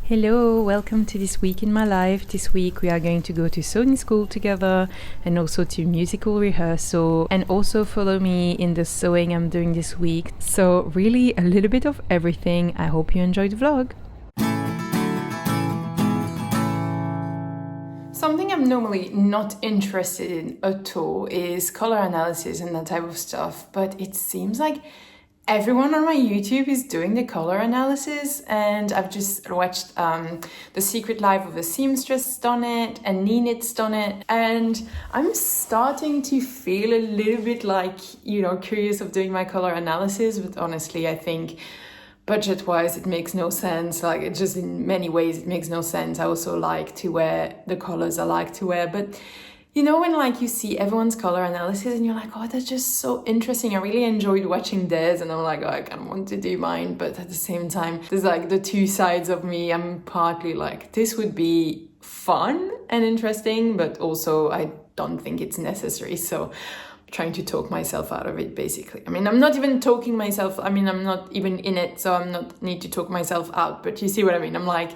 Hello, welcome to this week in my life. This week we are going to go to sewing school together and also to musical rehearsal, and also follow me in the sewing I'm doing this week. So really a little bit of everything. I hope you enjoyed the vlog. Something I'm normally not interested in at all is color analysis and that type of stuff, but it seems like everyone on my YouTube is doing the color analysis, and I've just watched The Secret Life of a Seamstress done it, and Ninit's done it, and I'm starting to feel a little bit like, curious of doing my color analysis, but honestly, I think budget-wise, it makes no sense. Like, it just in many ways, it makes no sense. I also like to wear the colors I like to wear, but when you see everyone's color analysis and you're like, oh, that's just so interesting. I really enjoyed watching theirs, and I'm like, oh, I kind of want to do mine. But at the same time, there's like the two sides of me. I'm partly like, this would be fun and interesting, but also I don't think it's necessary. So I'm trying to talk myself out of it, basically. I mean, I'm not even talking myself. I mean, I'm not even in it, so I'm not need to talk myself out. But you see what I mean? I'm like,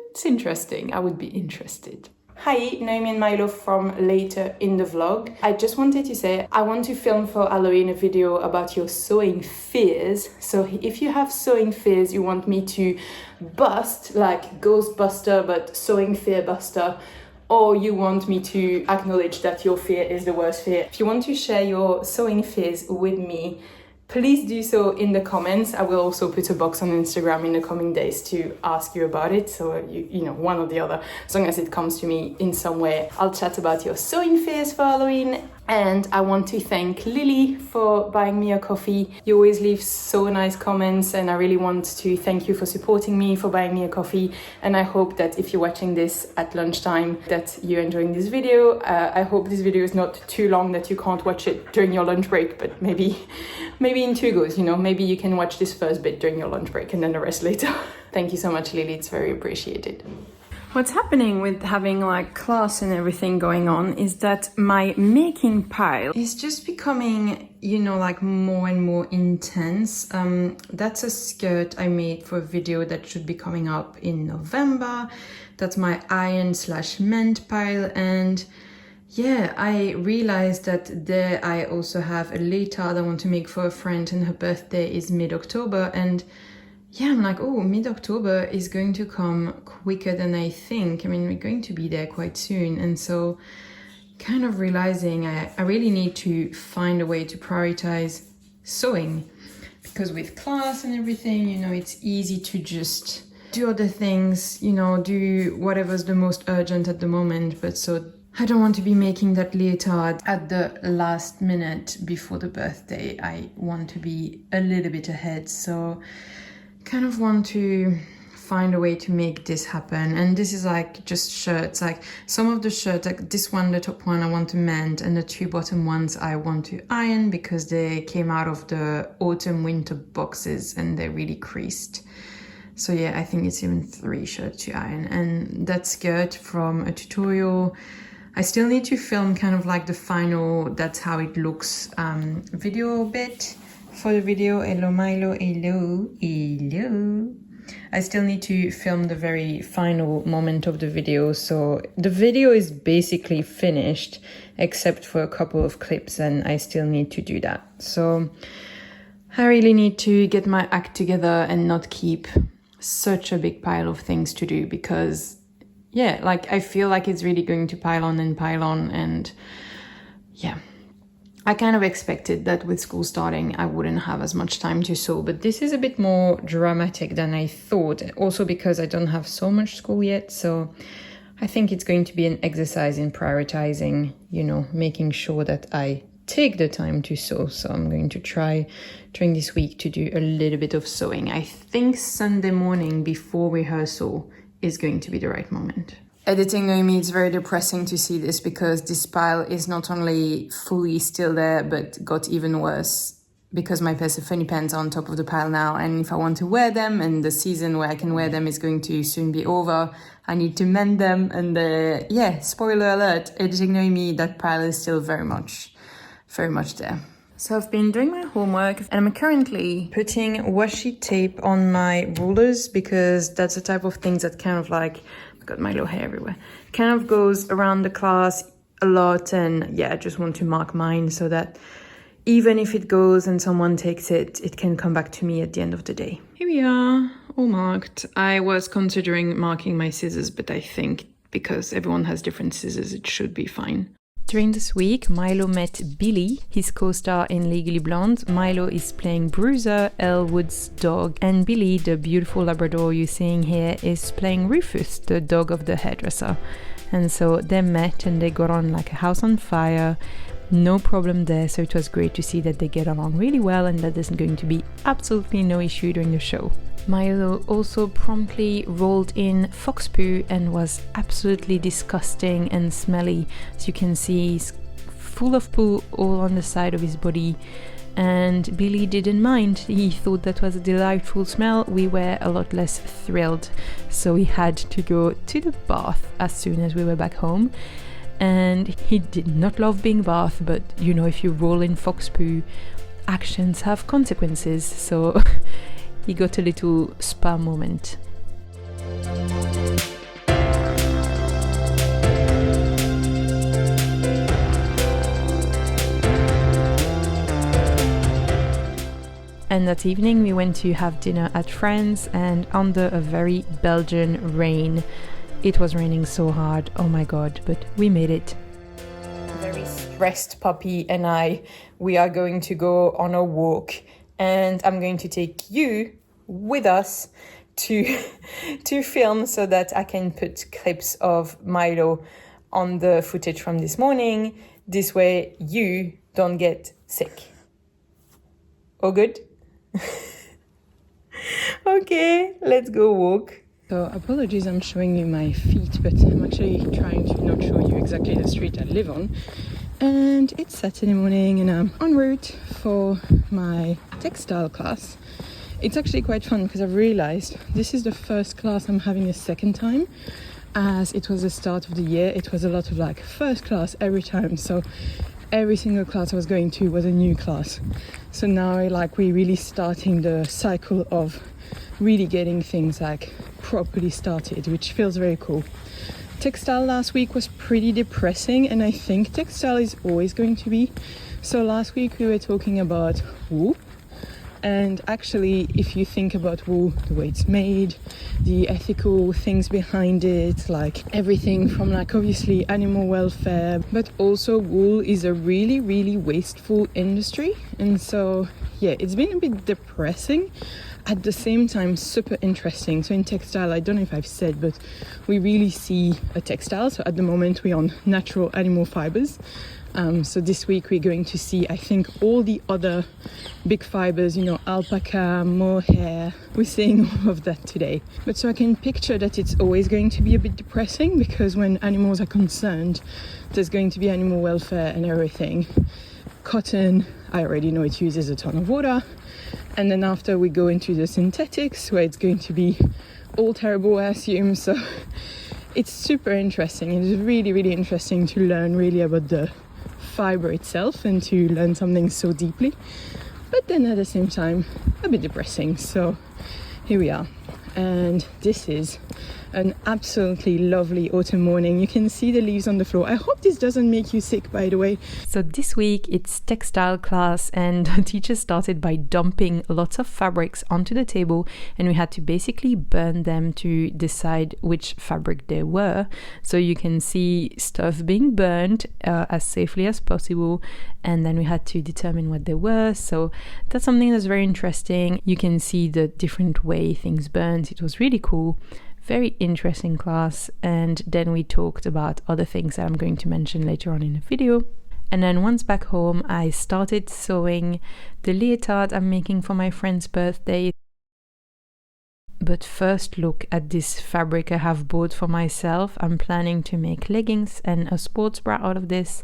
it's interesting. I would be interested. Hi, Noémie and Milo from later in the vlog. I just wanted to say I want to film for Halloween a video about your sewing fears. So if you have sewing fears you want me to bust, like Ghostbuster but sewing fear buster, or you want me to acknowledge that your fear is the worst fear, if you want to share your sewing fears with me, please do so in the comments. I will also put a box on Instagram in the coming days to ask you about it. So, one or the other, as long as it comes to me in some way, I'll chat about your sewing fears for Halloween. And I want to thank Lily for buying me a coffee. You always leave so nice comments, and I really want to thank you for supporting me, for buying me a coffee. And I hope that if you're watching this at lunchtime, that you're enjoying this video. I hope this video is not too long that you can't watch it during your lunch break, but maybe in two goes, maybe you can watch this first bit during your lunch break and then the rest later. Thank you so much, Lily. It's very appreciated. What's happening with having class and everything going on is that my making pile is just becoming, more and more intense. That's a skirt I made for a video that should be coming up in November. That's my iron/mend pile, and yeah, I realized that there I also have a leotard I want to make for a friend, and her birthday is mid-October, and yeah, I'm like, oh, mid-October is going to come quicker than I think. I mean, we're going to be there quite soon. And so kind of realizing I really need to find a way to prioritize sewing, because with class and everything, it's easy to just do other things, do whatever's the most urgent at the moment. But so I don't want to be making that leotard at the last minute before the birthday. I want to be a little bit ahead. So kind of want to find a way to make this happen. And this is just shirts, some of the shirts, this one, the top one, I want to mend, and the two bottom ones I want to iron because they came out of the autumn winter boxes and they're really creased. So yeah, I think it's even 3 shirts to iron. And that skirt from a tutorial, I still need to film kind of the final that's how it looks video bit for the video. Hello Milo, hello. I still need to film the very final moment of the video. So the video is basically finished except for a couple of clips, and I still need to do that. So I really need to get my act together and not keep such a big pile of things to do, because yeah, I feel like it's really going to pile on, and yeah. I kind of expected that with school starting, I wouldn't have as much time to sew, but this is a bit more dramatic than I thought. Also because I don't have so much school yet, so I think it's going to be an exercise in prioritizing, making sure that I take the time to sew. So I'm going to try during this week to do a little bit of sewing. I think Sunday morning before rehearsal is going to be the right moment. Editing Noémie, it's very depressing to see this, because this pile is not only fully still there, but got even worse because my Persephone pants are on top of the pile now. And if I want to wear them, and the season where I can wear them is going to soon be over, I need to mend them. And yeah, spoiler alert, editing Noémie, that pile is still very much there. So I've been doing my homework and I'm currently putting washi tape on my rulers because that's the type of things that kind of like, I've got Milo hair everywhere, kind of goes around the class a lot. And yeah, I just want to mark mine so that even if it goes and someone takes it, it can come back to me at the end of the day. Here we are, all marked. I was considering marking my scissors, but I think because everyone has different scissors, it should be fine. During this week, Milo met Billy, his co-star in Legally Blonde. Milo is playing Bruiser, Elwood's dog, and Billy, the beautiful Labrador you're seeing here, is playing Rufus, the dog of the hairdresser. And so they met and they got on like a house on fire. No problem there, so it was great to see that they get along really well and that there's going to be absolutely no issue during the show. Milo also promptly rolled in fox poo and was absolutely disgusting and smelly. As you can see, he's full of poo all on the side of his body. And Billy didn't mind. He thought that was a delightful smell. We were a lot less thrilled. So he had to go to the bath as soon as we were back home. And he did not love being bathed, but you know, if you roll in fox poo, actions have consequences. So he got a little spa moment. And that evening we went to have dinner at friends and under a very Belgian rain. It was raining so hard, oh my god, but we made it. Very stressed puppy and we are going to go on a walk and I'm going to take you with us to film so that I can put clips of Milo on the footage from this morning. This way you don't get sick. All good? Okay, let's go walk. So apologies, I'm showing you my feet, but I'm actually trying to not show you exactly the street I live on. And it's Saturday morning and I'm en route for my textile class. It's actually quite fun because I've realized this is the first class I'm having a second time. As it was the start of the year, it was a lot of like first class every time. So every single class I was going to was a new class. So now we're really starting the cycle of really getting things like properly started, which feels very cool. Textile last week was pretty depressing and I think textile is always going to be. So last week we were talking about wool. And actually, if you think about wool, the way it's made, the ethical things behind it, like everything from like obviously animal welfare, but also wool is a really, really wasteful industry. And so, yeah, it's been a bit depressing. At the same time, super interesting. So in textile, I don't know if I've said, but we really see a textile. So at the moment, we're on natural animal fibers. So this week we're going to see, I think, all the other big fibers, you know, alpaca, mohair. We're seeing all of that today. But so I can picture that it's always going to be a bit depressing because when animals are concerned, there's going to be animal welfare and everything. Cotton, I already know it uses a ton of water. And then after we go into the synthetics where it's going to be all terrible, I assume. So it's super interesting. It's really, really interesting to learn really about the fiber itself and to learn something so deeply, but then at the same time a bit depressing. So here we are, and this is an absolutely lovely autumn morning. You can see the leaves on the floor. I hope this doesn't make you sick, by the way. So this week it's textile class and the teacher started by dumping lots of fabrics onto the table and we had to basically burn them to decide which fabric they were. So you can see stuff being burned as safely as possible, and then we had to determine what they were. So that's something that's very interesting. You can see the different way things burned. It was really cool. Very interesting class, and then we talked about other things that I'm going to mention later on in the video. And then once back home, I started sewing the leotard I'm making for my friend's birthday. But first, look at this fabric I have bought for myself. I'm planning to make leggings and a sports bra out of this.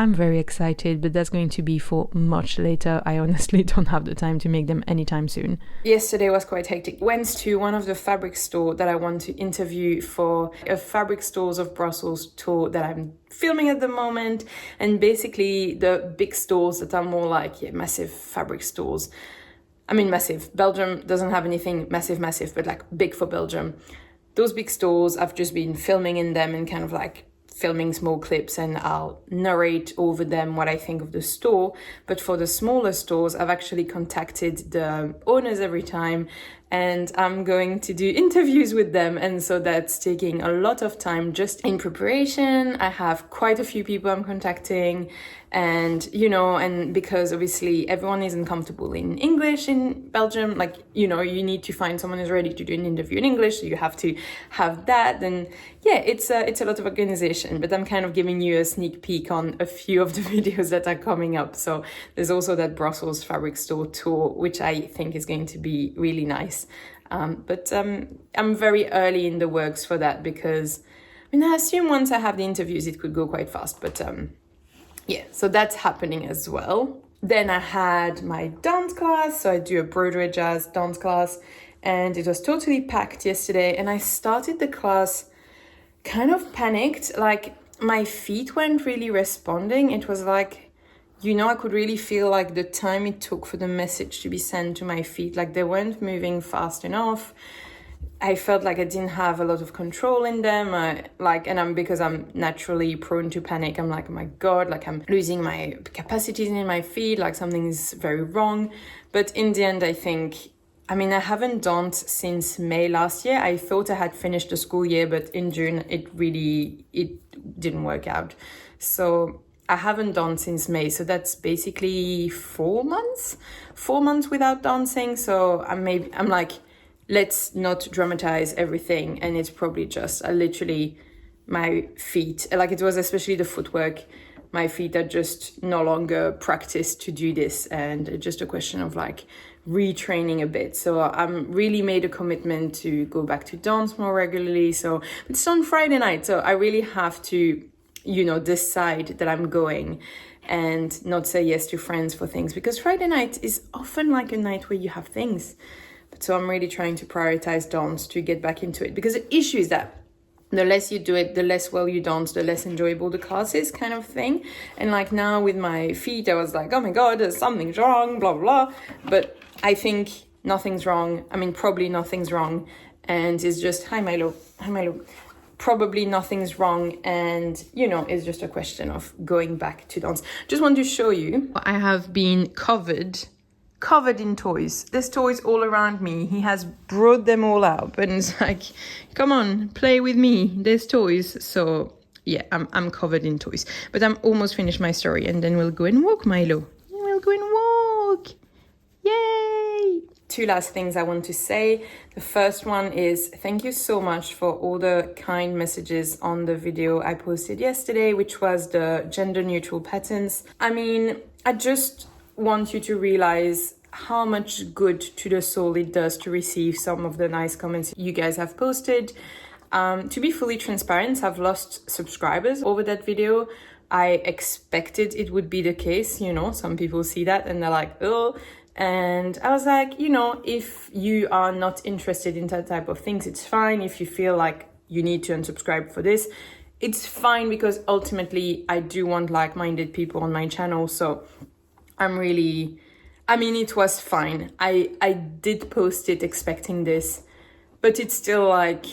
I'm very excited, but that's going to be for much later. I honestly don't have the time to make them anytime soon. Yesterday was quite hectic. Went to one of the fabric store that I want to interview for a Fabric Stores of Brussels tour that I'm filming at the moment. And basically the big stores that are more like massive fabric stores. I mean, massive. Belgium doesn't have anything massive, but like big for Belgium. Those big stores, I've just been filming in them and kind of like filming small clips, and I'll narrate over them what I think of the store. But for the smaller stores, I've actually contacted the owners every time, and I'm going to do interviews with them. And so that's taking a lot of time just in preparation. I have quite a few people I'm contacting, and and because obviously everyone isn't comfortable in English in Belgium, like you need to find someone who's ready to do an interview in English, so you have to have that. And it's a lot of organization, but I'm kind of giving you a sneak peek on a few of the videos that are coming up. So there's also that Brussels fabric store tour, which I think is going to be really nice. But I'm very early in the works for that, because I assume once I have the interviews it could go quite fast, but so that's happening as well. Then I had my dance class, so I do a Broadway jazz dance class, and it was totally packed yesterday. And I started the class kind of panicked, like my feet weren't really responding. It was like, I could really feel like the time it took for the message to be sent to my feet, like they weren't moving fast enough. I felt like I didn't have a lot of control in them, because I'm naturally prone to panic. I'm like, oh my God, like I'm losing my capacities in my feet, like something is very wrong. But in the end, I think, I haven't danced since May last year. I thought I had finished the school year, but in June, it didn't work out. So I haven't danced since May. So that's basically 4 months without dancing. So I'm like, let's not dramatize everything. And it's probably just literally my feet, like it was especially the footwork. My feet are just no longer practiced to do this. And it's just a question of like retraining a bit. So I'm really made a commitment to go back to dance more regularly. So it's on Friday night. So I really have to, decide that I'm going and not say yes to friends for things, because Friday night is often like a night where you have things. So I'm really trying to prioritize dance to get back into it, because the issue is that the less you do it, the less well you dance, the less enjoyable the class is, kind of thing. And like now with my feet, I was like, oh my God, there's something wrong, blah, blah, blah. But I think nothing's wrong. Probably nothing's wrong. And it's just, hi Milo. Probably nothing's wrong. And, it's just a question of going back to dance. Just want to show you. I have been covered in toys. There's toys all around me. He has brought them all out, and it's like, come on, play with me. There's toys. So yeah, I'm covered in toys. But I'm almost finished my story, and then we'll go and walk, Milo. We'll go and walk. Yay! 2 last things I want to say. The first one is thank you so much for all the kind messages on the video I posted yesterday, which was the gender neutral patterns. I just want you to realize how much good to the soul it does to receive some of the nice comments you guys have posted. To be fully transparent, I've lost subscribers over that video. I expected it would be the case, some people see that and they're like, oh. And I was like, if you are not interested in that type of things, it's fine. If you feel like you need to unsubscribe for this, it's fine, because ultimately I do want like-minded people on my channel. So it was fine. I did post it expecting this, but it's still like,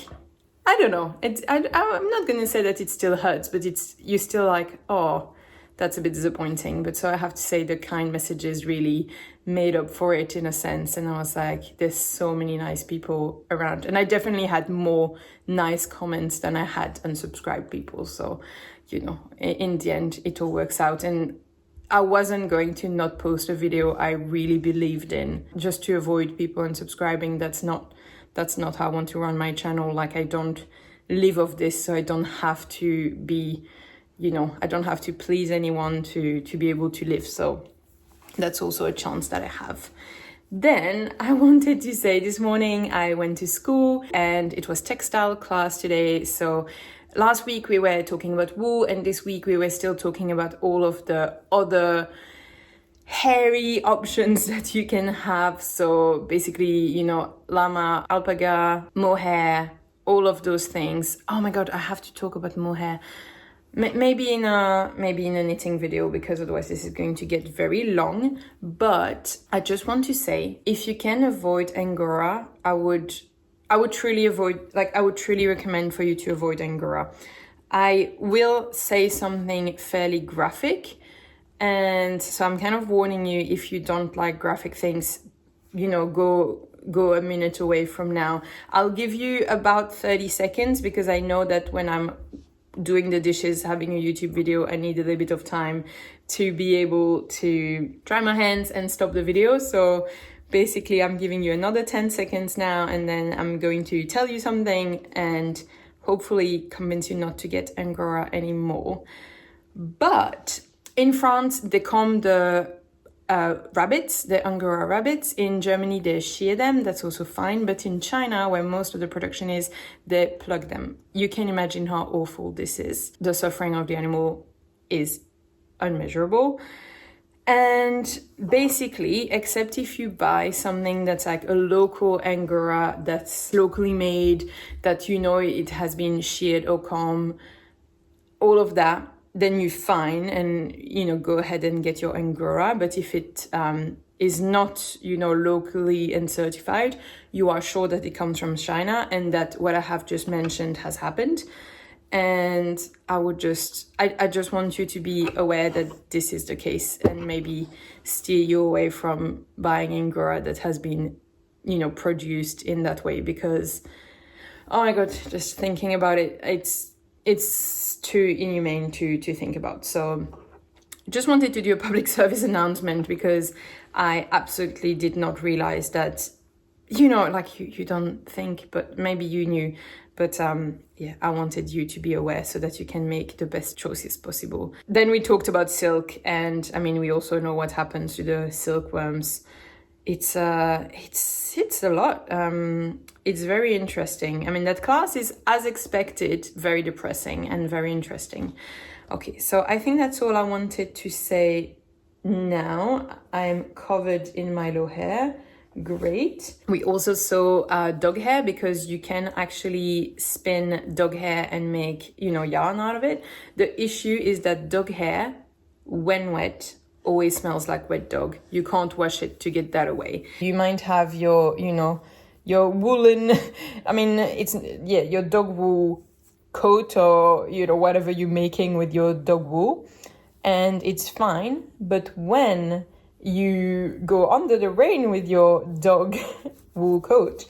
I don't know. I'm not going to say that it still hurts, but you're still like, oh, that's a bit disappointing. But so I have to say the kind messages really made up for it in a sense. And I was like, there's so many nice people around. And I definitely had more nice comments than I had unsubscribed people. So, in the end, it all works out. And I wasn't going to not post a video I really believed in just to avoid people unsubscribing. That's not how I want to run my channel. Like, I don't live off this, so I don't have to be, I don't have to please anyone to be able to live. So that's also a chance that I have. Then I wanted to say this morning I went to school and it was textile class today. So last week we were talking about wool, and this week we were still talking about all of the other hairy options that you can have. So basically, llama, alpaca, mohair, all of those things. Oh my god, I have to talk about mohair. Maybe in a knitting video, because otherwise this is going to get very long. But I just want to say, if you can avoid Angora, I would truly recommend for you to avoid Angora. I will say something fairly graphic, and so I'm kind of warning you, if you don't like graphic things, go a minute away from now. I'll give you about 30 seconds, because I know that when I'm doing the dishes, having a YouTube video, I need a little bit of time to be able to dry my hands and stop the video. So basically I'm giving you another 10 seconds now, and then I'm going to tell you something and hopefully convince you not to get Angora anymore. But in France, they comb the rabbits, the Angora rabbits. In Germany, they shear them. That's also fine. But in China, where most of the production is, they plug them. You can imagine how awful this is. The suffering of the animal is unmeasurable. And basically, except if you buy something that's like a local Angora that's locally made, that it has been sheared or combed, all of that, then you're fine, and go ahead and get your Angora. But if it is not locally and certified, you are sure that it comes from China, and that what I have just mentioned has happened. And I just want you to be aware that this is the case, and maybe steer you away from buying Angora that has been produced in that way, because oh my god, just thinking about it, it's too inhumane to think about. So just wanted to do a public service announcement, because I absolutely did not realize that, you don't think, but maybe you knew. But I wanted you to be aware so that you can make the best choices possible. Then we talked about silk, and we also know what happens to the silkworms. It's a lot. It's very interesting. That class is, as expected, very depressing and very interesting. Okay, so I think that's all I wanted to say now. I'm covered in Milo hair. Great. We also saw dog hair, because you can actually spin dog hair and make, yarn out of it. The issue is that dog hair, when wet, always smells like wet dog. You can't wash it to get that away. You might have your woolen, your dog wool coat, or, whatever you're making with your dog wool, and it's fine. But when you go under the rain with your dog wool coat,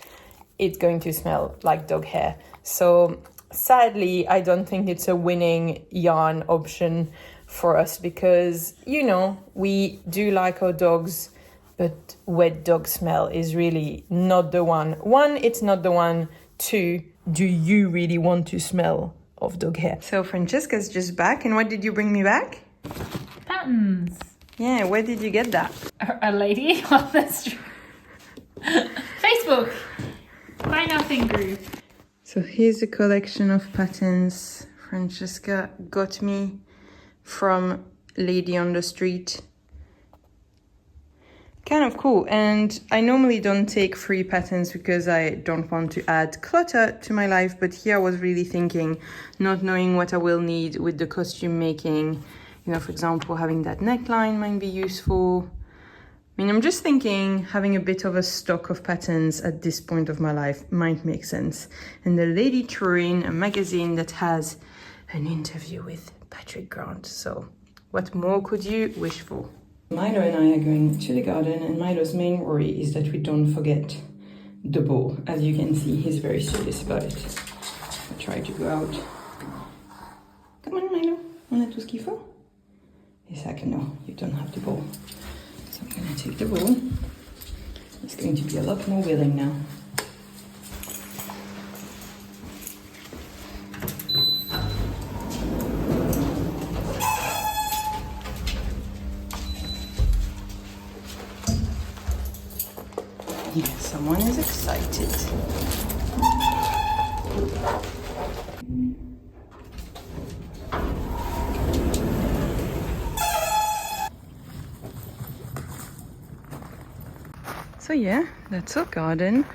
it's going to smell like dog hair. So sadly, I don't think it's a winning yarn option for us, because, we do like our dogs, but wet dog smell is really not the one. One, it's not the one. Two, do you really want to smell of dog hair? So Francesca's just back, and what did you bring me back? Patterns. Yeah, where did you get that? A lady on the street. Facebook. Buy Nothing group. So here's a collection of patterns Francesca got me from Lady on the Street. Kind of cool. And I normally don't take free patterns because I don't want to add clutter to my life, but here I was really thinking, not knowing what I will need with the costume making. For example, having that neckline might be useful. I'm just thinking having a bit of a stock of patterns at this point of my life might make sense. And the Lady Turin, a magazine that has an interview with Patrick Grant. So what more could you wish for? Milo and I are going to the garden, and Milo's main worry is that we don't forget the ball. As you can see, he's very serious about it. I try to go out. Come on, Milo. On a tout ce qu'il faut? Yes, I can. No, you don't have the ball. So I'm going to take the ball. He's going to be a lot more willing now. Yeah, someone is excited. yeah, that's our garden.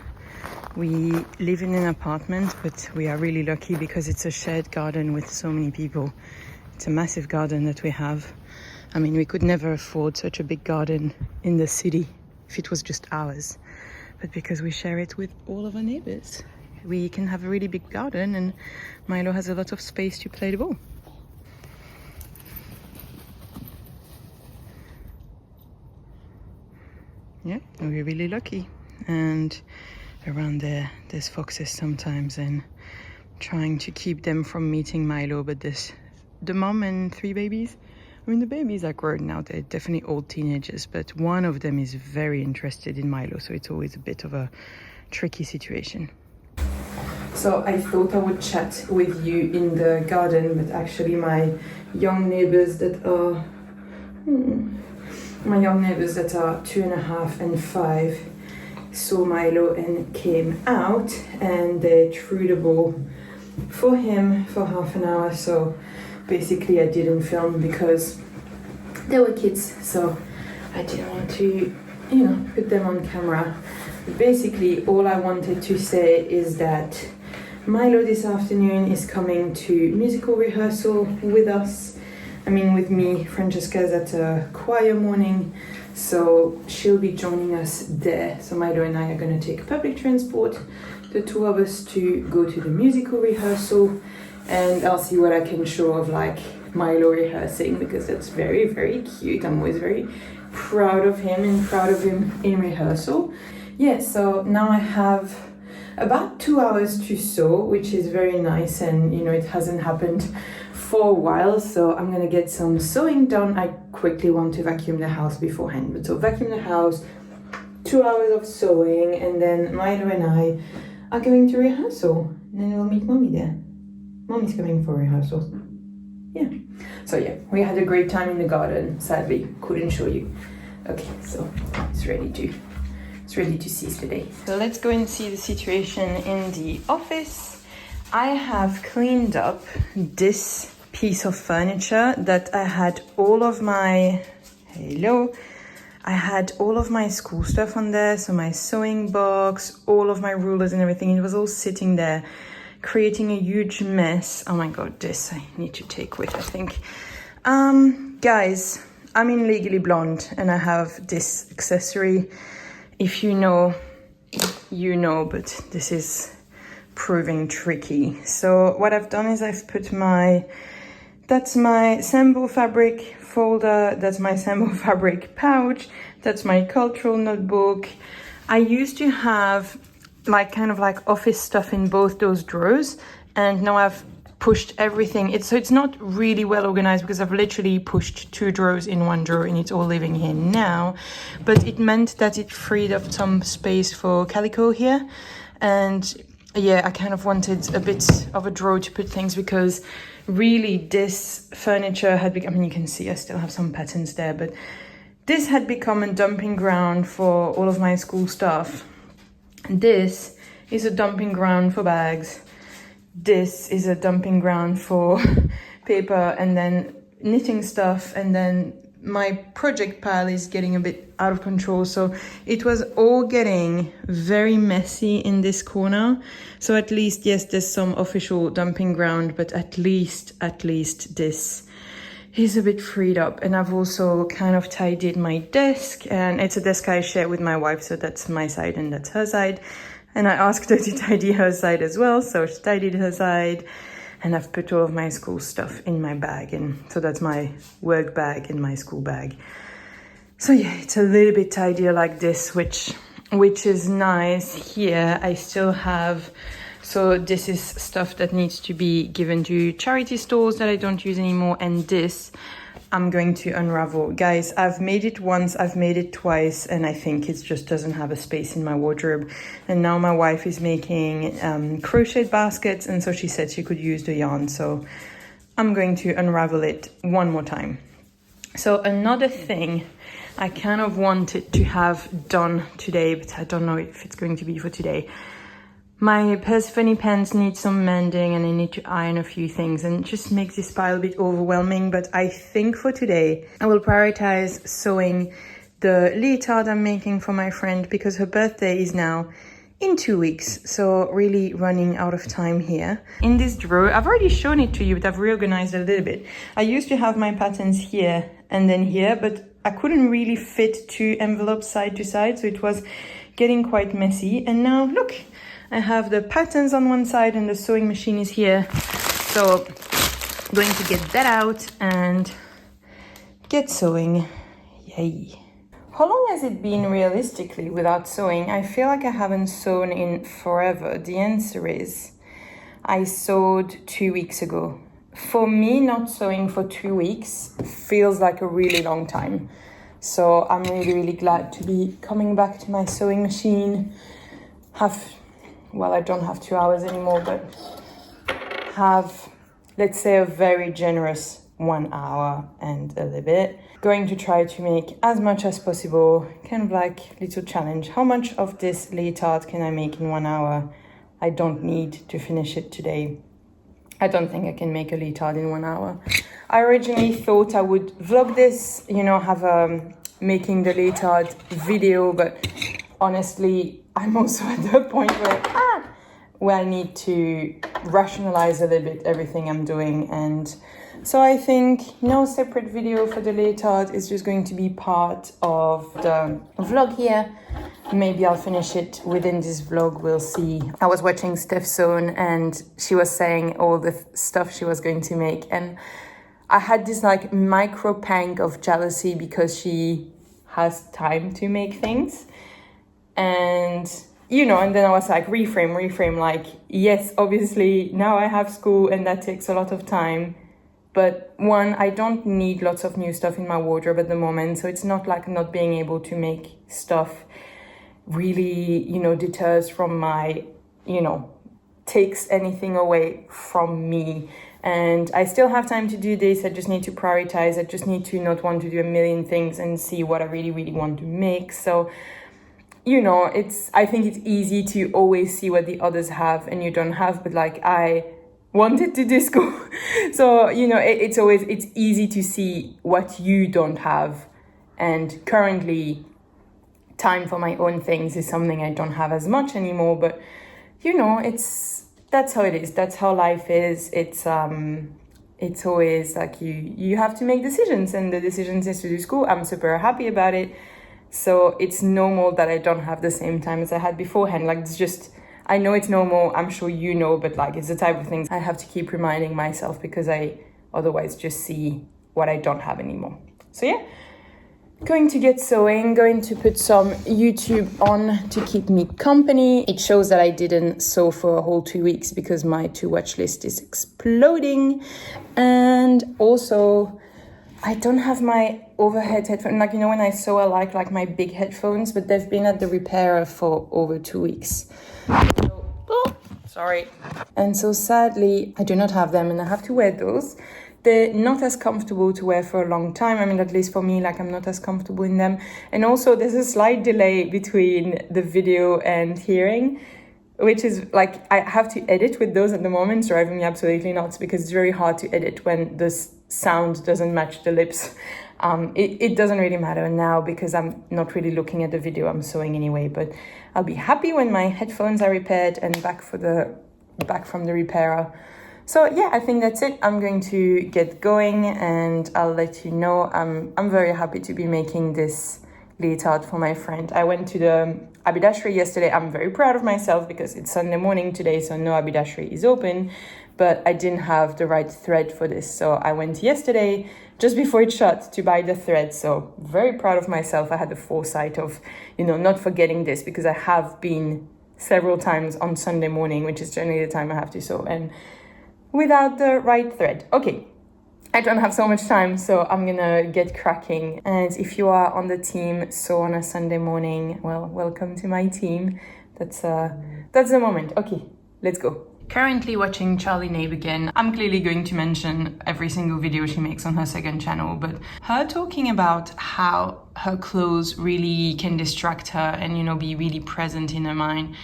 We live in an apartment, but we are really lucky because it's a shared garden with so many people. It's a massive garden that we have. I mean, we could never afford such a big garden in the city if it was just ours. But because we share it with all of our neighbors, we can have a really big garden, and Milo has a lot of space to play the ball. Yeah, we're really lucky. And around there's foxes sometimes, and trying to keep them from meeting Milo, but there's the mom and 3 babies. I mean, the babies are grown now, they're definitely old teenagers, but one of them is very interested in Milo, so it's always a bit of a tricky situation. So I thought I would chat with you in the garden, but actually my young neighbors that are 2.5 and 5 saw Milo and came out, and they threw the ball for him for half an hour. So basically I didn't film because they were kids, so I didn't want to, put them on camera. But basically all I wanted to say is that Milo this afternoon is coming to musical rehearsal with us. I mean, with me. Francesca's at a choir morning, so she'll be joining us there. So Milo and I are going to take public transport, the 2 of us, to go to the musical rehearsal, and I'll see what I can show of like Milo rehearsing, because that's very, very cute. I'm always very proud of him and proud of him in rehearsal. Yeah, so now I have about 2 hours to sew, which is very nice, and it hasn't happened for a while, so I'm gonna get some sewing done. I quickly want to vacuum the house beforehand, but so vacuum the house, 2 hours of sewing, and then Milo and I are going to rehearsal, and then we'll meet Mommy there. Mommy's coming for rehearsals. Yeah. So yeah, we had a great time in the garden. Sadly, couldn't show you. Okay, so it's ready to cease today. So let's go and see the situation in the office. I have cleaned up this piece of furniture that I had all of my school stuff on there, so my sewing box, all of my rulers and everything. It was all sitting there, creating a huge mess. Oh my god, this I need to take with, I think. Guys, I'm in Legally Blonde and I have this accessory. If you know, you know, but this is proving tricky. So what I've done is I've put that's my sample fabric folder, that's my sample fabric pouch, that's my cultural notebook. I used to have kind of office stuff in both those drawers, and now I've pushed everything. It's not really well organized because I've literally pushed 2 drawers in 1 drawer, and it's all living here now. But it meant that it freed up some space for calico here, and yeah, I kind of wanted a bit of a drawer to put things, because really this furniture had become, I mean, you can see I still have some patterns there, but this had become a dumping ground for all of my school stuff. This is a dumping ground for bags. This is a dumping ground for paper, and then knitting stuff, and then my project pile is getting a bit out of control. So it was all getting very messy in this corner. So at least, yes, there's some official dumping ground, but at least this is a bit freed up. And I've also kind of tidied my desk, and it's a desk I share with my wife, so that's my side and that's her side. And I asked her to tidy her side as well, so she tidied her side. And I've put all of my school stuff in my bag, and so that's my work bag and my school bag. So yeah, it's a little bit tidier like this, which is nice. Here I still have, so this is stuff that needs to be given to charity stores that I don't use anymore, and this I'm going to unravel. Guys, I've made it once, I've made it twice, and I think it just doesn't have a space in my wardrobe. And now my wife is making crocheted baskets, and so she said she could use the yarn. So I'm going to unravel it one more time. So another thing I kind of wanted to have done today, but I don't know if it's going to be for today. My Persephone pants need some mending, and I need to iron a few things, and it just makes this pile a bit overwhelming. But I think for today, I will prioritize sewing the leotard I'm making for my friend because her birthday is now in 2 weeks, so really running out of time here. In this drawer, I've already shown it to you, but I've reorganized it a little bit. I used to have my patterns here and then here, but I couldn't really fit 2 envelopes side to side, so it was getting quite messy. And now look, I have the patterns on one side and the sewing machine is here. So I'm going to get that out and get sewing. Yay. How long has it been realistically without sewing? I feel like I haven't sewn in forever. The answer is I sewed 2 weeks ago. For me, not sewing for 2 weeks feels like a really long time. So I'm really, really glad to be coming back to my sewing machine. I don't have 2 hours anymore, but have, let's say, a very generous 1 hour and a little bit. Going to try to make as much as possible, kind of like little challenge. How much of this leotard can I make in 1 hour? I don't need to finish it today. I don't think I can make a leotard in 1 hour. I originally thought I would vlog this, have a making the leotard video, but honestly, I'm also at the point where I need to rationalize a little bit everything I'm doing. And so I think no separate video for the leotard is just going to be part of the vlog here. Maybe I'll finish it within this vlog, we'll see. I was watching Steph Sewn and she was saying all the stuff she was going to make. And I had this like micro pang of jealousy because she has time to make things. And and then I was like, reframe, like, yes, obviously now I have school and that takes a lot of time. But one, I don't need lots of new stuff in my wardrobe at the moment. So it's not like not being able to make stuff really, deters from my, takes anything away from me. And I still have time to do this. I just need to prioritize. I just need to not want to do a million things and see what I really, really want to make. So, I think it's easy to always see what the others have and you don't have, but like I wanted to do school. So, it's easy to see what you don't have. And currently time for my own things is something I don't have as much anymore, but that's how it is. That's how life is. It's always like you have to make decisions, and the decisions is to do school. I'm super happy about it. So it's normal that I don't have the same time as I had beforehand. Like it's just, I know it's normal. I'm sure but like it's the type of things I have to keep reminding myself because I otherwise just see what I don't have anymore. So yeah. Going to get sewing, going to put some YouTube on to keep me company. It shows that I didn't sew for a whole 2 weeks because my to-watch list is exploding. And also, I don't have my overhead headphones. Like, when I sew, I like my big headphones, but they've been at the repairer for over 2 weeks. Sorry. And so sadly, I do not have them and I have to wear those. They're not as comfortable to wear for a long time. I mean, at least for me, like I'm not as comfortable in them. And also there's a slight delay between the video and hearing, which is like, I have to edit with those at the moment, driving me absolutely nuts because it's very hard to edit when the sound doesn't match the lips. It doesn't really matter now because I'm not really looking at the video, I'm sewing anyway, but I'll be happy when my headphones are repaired and back from the repairer. So yeah, I think that's it. I'm going to get going and I'll let you know. I'm very happy to be making this leotard for my friend. I went to the haberdashery yesterday. I'm very proud of myself because it's Sunday morning today, so no haberdashery is open, but I didn't have the right thread for this. So I went yesterday just before it shut to buy the thread. So very proud of myself. I had the foresight of, not forgetting this because I have been several times on Sunday morning, which is generally the time I have to sew, and without the right thread. Okay, I don't have so much time, so I'm gonna get cracking. And if you are on the team sew on a Sunday morning, well, welcome to my team. That's the moment. Okay, let's go. Currently watching Charlie Nabe again. I'm clearly going to mention every single video she makes on her second channel, but her talking about how her clothes really can distract her and, be really present in her mind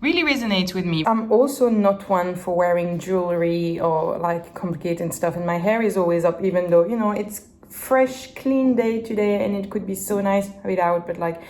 really resonates with me. I'm also not one for wearing jewelry or like complicated stuff, and my hair is always up, even though, it's fresh, clean day today, and it could be so nice to have it out, but like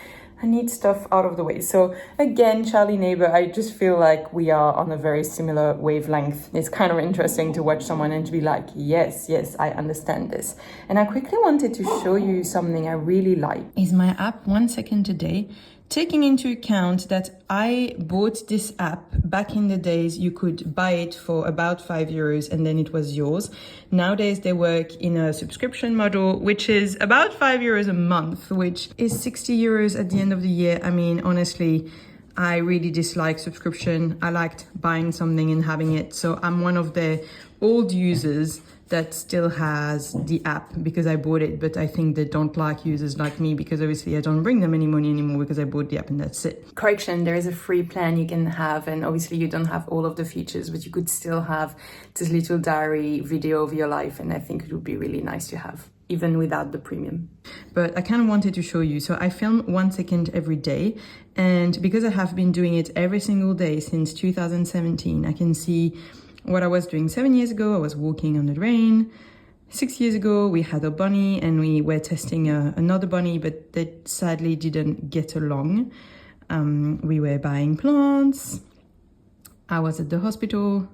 I need stuff out of the way. So again, Charlie neighbor, I just feel like we are on a very similar wavelength. It's kind of interesting to watch someone and to be like, yes, I understand this. And I quickly wanted to show you something I really like. Is my app 1 second a day. Taking into account that I bought this app back in the days, you could buy it for about €5 and then it was yours. Nowadays, they work in a subscription model, which is about €5 a month, which is €60 at the end of the year. I mean, honestly, I really dislike subscription. I liked buying something and having it. So I'm one of the old users that still has the app because I bought it, but I think they don't like users like me because obviously I don't bring them any money anymore because I bought the app and that's it. Correction, there is a free plan you can have, and obviously you don't have all of the features, but you could still have this little diary video of your life, and I think it would be really nice to have even without the premium. But I kind of wanted to show you. So I film 1 second every day, and because I have been doing it every single day since 2017, I can see what I was doing 7 years ago. I was walking on the rain. 6 years ago, we had a bunny and we were testing another bunny, but they sadly didn't get along. We were buying plants. I was at the hospital.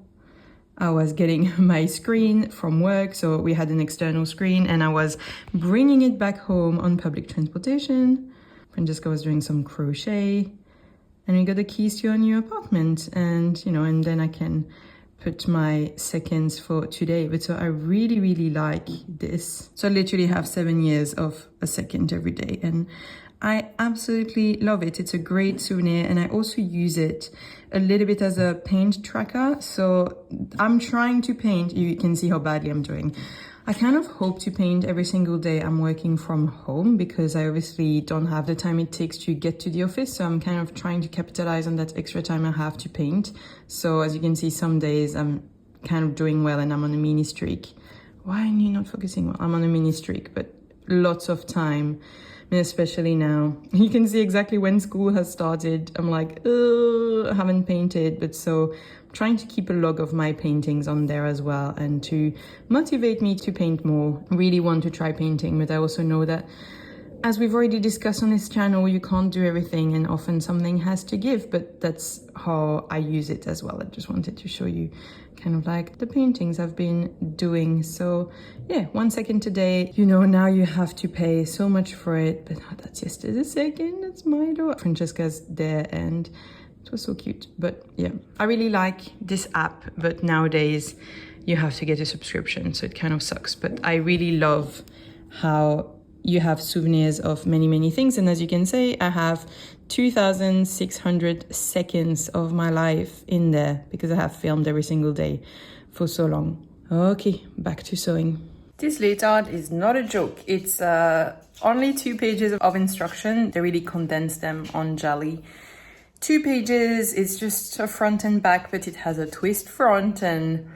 I was getting my screen from work, so we had an external screen, and I was bringing it back home on public transportation. Francesca was doing some crochet, and we got the keys to our new apartment, and and then I can put my seconds for today. But so I really like this. So I literally have 7 years of a second every day, and I absolutely love it. It's a great souvenir, and I also use it a little bit as a paint tracker. So I'm trying to paint. You can see how badly I'm doing. I kind of hope to paint every single day I'm working from home because I obviously don't have the time it takes to get to the office. So I'm kind of trying to capitalize on that extra time I have to paint. So as you can see, some days I'm kind of doing well and I'm on a mini streak. Why are you not focusing? Well, I'm on a mini streak, but lots of time. And especially now, you can see exactly when school has started. I'm like, I haven't painted, but so I'm trying to keep a log of my paintings on there as well, and to motivate me to paint more. I really want to try painting, but I also know that, as we've already discussed on this channel, you can't do everything and often something has to give, but that's how I use it as well. I just wanted to show you kind of like the paintings I've been doing. So yeah, 1 second today. Now you have to pay so much for it, but that's just a second. That's Milo. Francesca's there and it was so cute. But yeah, I really like this app, but nowadays you have to get a subscription, so it kind of sucks. But I really love how you have souvenirs of many things, and as you can see, I have 2,600 seconds of my life in there because I have filmed every single day for so long. Okay, back to sewing. This leotard is not a joke. It's only 2 pages of instruction. They really condensed them on Jolly. 2 pages, it's just a front and back, but it has a twist front and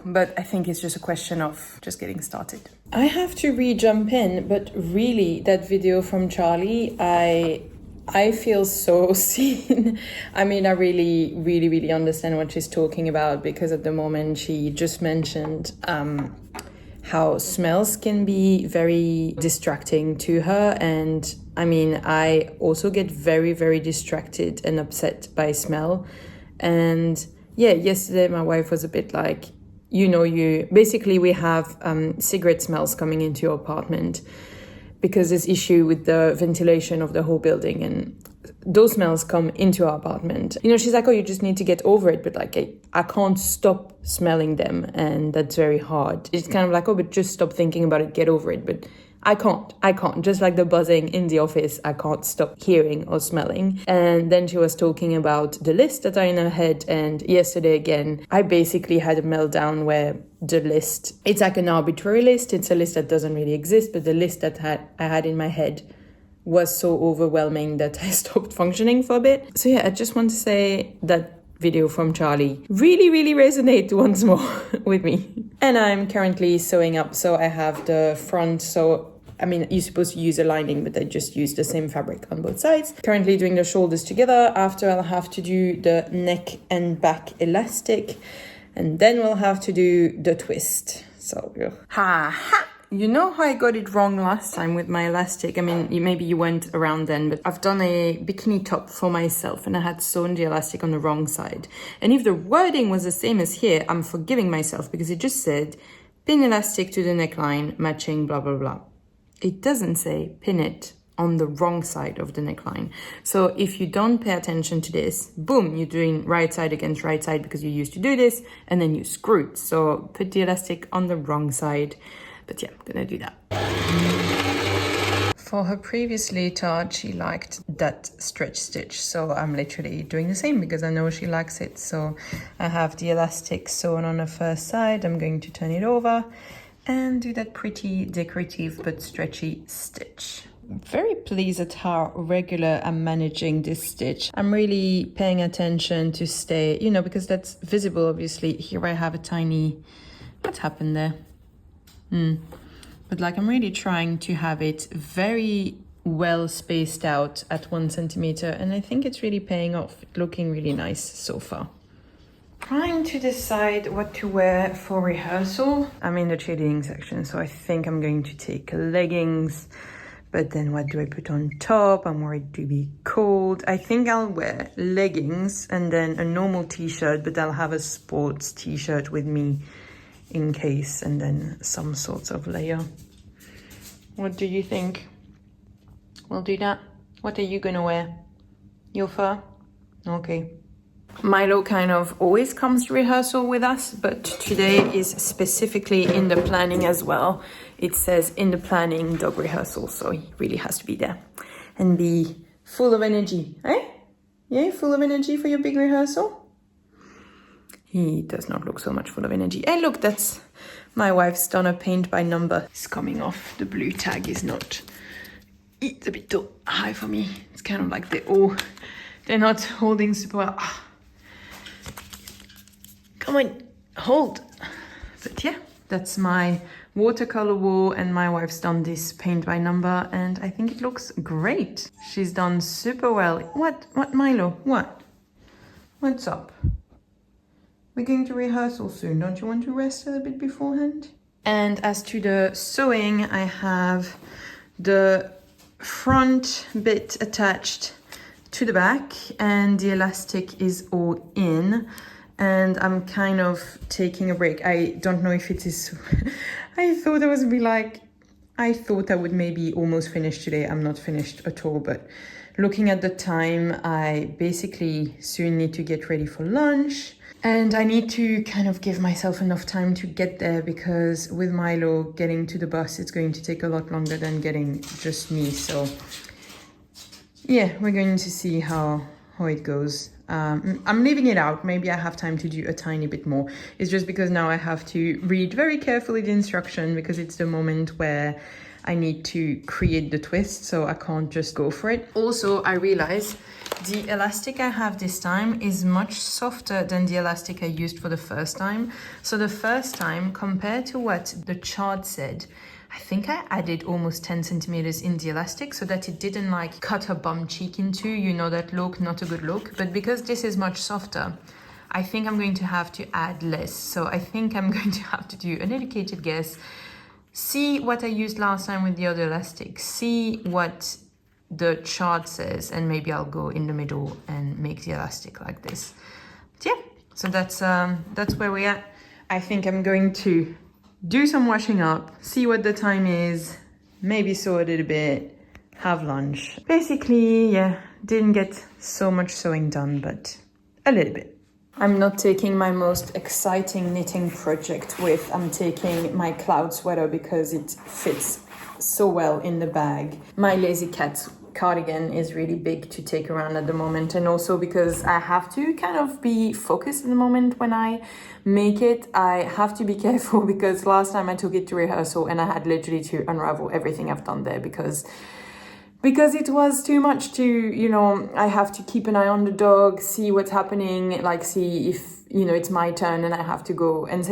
but I think it's just a question of just getting started. I have to re-jump in, but really that video from Charlie, I feel so seen. I mean, I really understand what she's talking about, because at the moment she just mentioned how smells can be very distracting to her. And I mean, I also get very distracted and upset by smell. And yeah, yesterday my wife was a bit like, basically we have cigarette smells coming into your apartment because there's issue with the ventilation of the whole building, and those smells come into our apartment. She's like, oh, you just need to get over it. But like, I can't stop smelling them, and that's very hard. It's kind of like, oh, but just stop thinking about it, get over it. But I can't. Just like the buzzing in the office, I can't stop hearing or smelling. And then she was talking about the lists that are in her head. And yesterday again, I basically had a meltdown where the list, it's like an arbitrary list. It's a list that doesn't really exist, but the list that I had in my head was so overwhelming that I stopped functioning for a bit. So yeah, I just want to say that video from Charlie really resonate once more with me. And I'm currently sewing up. So I have the front. So I mean, you're supposed to use a lining, but I just use the same fabric on both sides. Currently doing the shoulders together. After I'll have to do the neck and back elastic, and then we'll have to do the twist. So You know how I got it wrong last time with my elastic? I mean, maybe you weren't around then, but I've done a bikini top for myself and I had sewn the elastic on the wrong side. And if the wording was the same as here, I'm forgiving myself because it just said pin elastic to the neckline, matching blah, blah, blah. It doesn't say pin it on the wrong side of the neckline. So if you don't pay attention to this, boom, you're doing right side against right side because you used to do this and then you screwed. So put the elastic on the wrong side. But yeah, I'm gonna do that. For her previous leotard, she liked that stretch stitch. So I'm literally doing the same because I know she likes it. So I have the elastic sewn on the first side. I'm going to turn it over and do that pretty decorative but stretchy stitch. Very pleased at how regular I'm managing this stitch. I'm really paying attention to stay, you know, because that's visible, obviously. Here I have a tiny, what happened there? But like I'm really trying to have it very well spaced out at 1 centimeter, and I think it's really paying off. It's looking really nice so far. Trying to decide what to wear for rehearsal. I'm in the cheerleading section, so I think I'm going to take leggings. But then what do I put on top? I'm worried to be cold. I think I'll wear leggings and then a normal t-shirt, but I'll have a sports t-shirt with me in case, and then some sorts of layer. What do you think? We'll do that. What are you gonna wear? Your fur? Okay. Milo kind of always comes to rehearsal with us, but today is specifically in the planning as well. It says in the planning dog rehearsal, so he really has to be there and be full of energy, eh? Yeah, full of energy for your big rehearsal? He does not look so much full of energy. Hey, look, that's my wife's done a paint by number. It's coming off. The blue tag is not, it's a bit too high for me. It's kind of like they're not holding super well. Come on, hold. But yeah, that's my watercolor wall, and my wife's done this paint by number, and I think it looks great. She's done super well. What, Milo? What's up? We're going to rehearsal soon. Don't you want to rest a little bit beforehand? And as to the sewing, I have the front bit attached to the back and the elastic is all in. And I'm kind of taking a break. I don't know if it is... I thought I would maybe almost finish today. I'm not finished at all, but looking at the time, I basically soon need to get ready for lunch. And I need to kind of give myself enough time to get there, because with Milo getting to the bus, it's going to take a lot longer than getting just me. So yeah, we're going to see how it goes. I'm leaving it out. Maybe I have time to do a tiny bit more. It's just because now I have to read very carefully the instruction, because it's the moment where I need to create the twist, so I can't just go for it. Also, I realize the elastic I have this time is much softer than the elastic I used for the first time. So the first time, compared to what the chart said, I think I added almost 10 centimeters in the elastic so that it didn't like cut her bum cheek into, you know, that look, not a good look. But because this is much softer, I think I'm going to have to add less. So I think I'm going to have to do an educated guess, see what I used last time with the other elastic, see what the chart says, and maybe I'll go in the middle and make the elastic like this. But yeah, so that's where we're at. I think I'm going to do some washing up, see what the time is, maybe sew a little bit, have lunch. Basically, yeah, didn't get so much sewing done, but a little bit. I'm not taking my most exciting knitting project with. I'm taking my cloud sweater because it fits so well in the bag. My Lazy Cat cardigan is really big to take around at the moment, and also because I have to kind of be focused in the moment when I make it. I have to be careful because last time I took it to rehearsal and I had literally to unravel everything I've done there because it was too much to, you know, I have to keep an eye on the dog, see what's happening, like see if, you know, it's my turn and I have to go and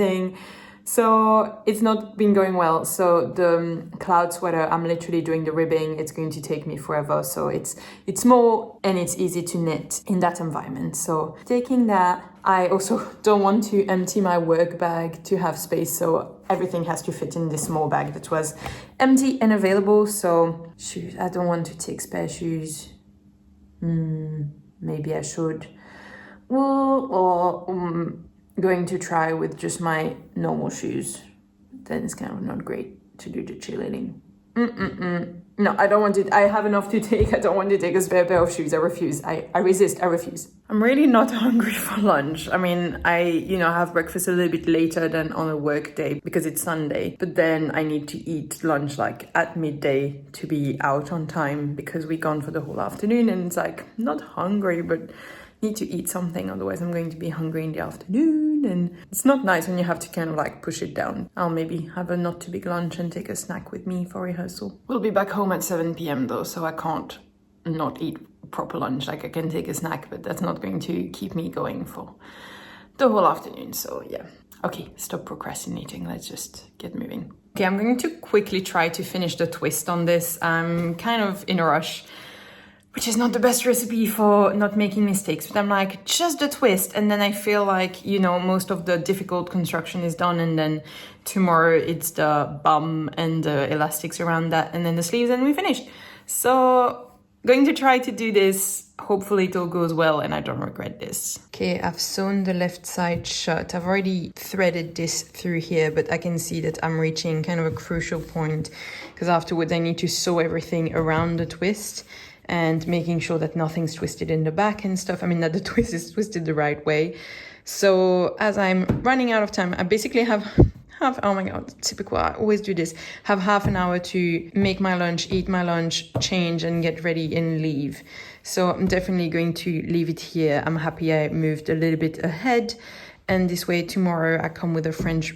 So it's not been going well. So the cloud sweater, I'm literally doing the ribbing. It's going to take me forever. So it's small and it's easy to knit in that environment. So taking that, I also don't want to empty my work bag to have space. So everything has to fit in this small bag that was empty and available. So shoes, I don't want to take spare shoes. Maybe I should. Well, or going to try with just my normal shoes. Then it's kind of not great to do the cheerleading. No, I don't want it. I have enough to take. I don't want to take a spare pair of shoes. I refuse. I resist. I refuse. I'm really not hungry for lunch. I mean, I have breakfast a little bit later than on a work day because it's Sunday. But then I need to eat lunch like at midday to be out on time because we're gone for the whole afternoon. And it's like, not hungry, but need to eat something, otherwise I'm going to be hungry in the afternoon, and it's not nice when you have to kind of like push it down. I'll maybe have a not too big lunch and take a snack with me for rehearsal. We'll be back home at 7 p.m. though, so I can't not eat proper lunch. Like I can take a snack, but that's not going to keep me going for the whole afternoon. So yeah. Okay, stop procrastinating. Let's just get moving. Okay, I'm going to quickly try to finish the twist on this. I'm kind of in a rush, which is not the best recipe for not making mistakes, but I'm like, just the twist. And then I feel like, most of the difficult construction is done. And then tomorrow it's the bum and the elastics around that. And then the sleeves and we finished. So going to try to do this. Hopefully it all goes well and I don't regret this. Okay, I've sewn the left side shut. I've already threaded this through here, but I can see that I'm reaching kind of a crucial point because afterwards I need to sew everything around the twist and making sure that nothing's twisted in the back and stuff. I mean, that the twist is twisted the right way. So as I'm running out of time, I basically have oh my God, typical, I always do this, have half an hour to make my lunch, eat my lunch, change and get ready and leave. So I'm definitely going to leave it here. I'm happy I moved a little bit ahead. And this way tomorrow I come with a fresh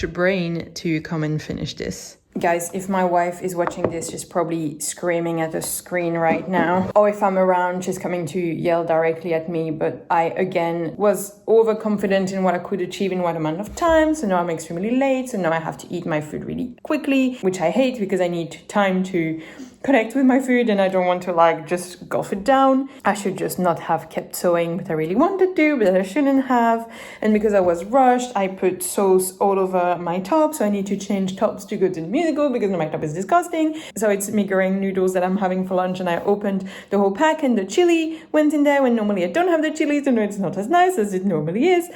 brain to come and finish this. Guys, if my wife is watching this, she's probably screaming at the screen right now. Or if I'm around, she's coming to yell directly at me. But I, again, was overconfident in what I could achieve in what amount of time. So now I'm extremely late. So now I have to eat my food really quickly, which I hate because I need time to connect with my food and I don't want to just gulp it down. I should just not have kept sewing, but I really wanted to, but I shouldn't have. And because I was rushed, I put sauce all over my top. So I need to change tops to go to the musical because my top is disgusting. So it's mi goreng noodles that I'm having for lunch and I opened the whole pack and the chili went in there when normally I don't have the chili. So no, it's not as nice as it normally is.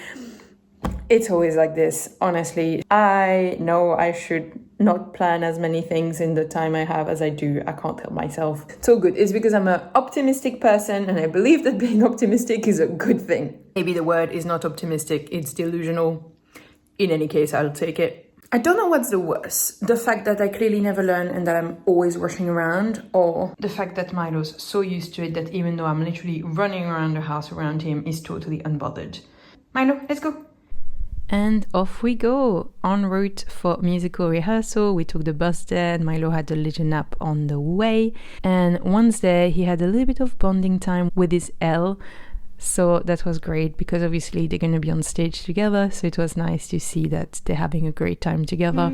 It's always like this, honestly. I know I should not plan as many things in the time I have as I do. I can't help myself. It's all good. It's because I'm an optimistic person and I believe that being optimistic is a good thing. Maybe the word is not optimistic, it's delusional. In any case, I'll take it. I don't know what's the worst. The fact that I clearly never learn and that I'm always rushing around, or the fact that Milo's so used to it that even though I'm literally running around the house around him, he's totally unbothered. Milo, let's go. And off we go, en route for musical rehearsal. We took the bus there and Milo had a little nap on the way. And once there, he had a little bit of bonding time with his L. So that was great because obviously they're going to be on stage together. So it was nice to see that they're having a great time together.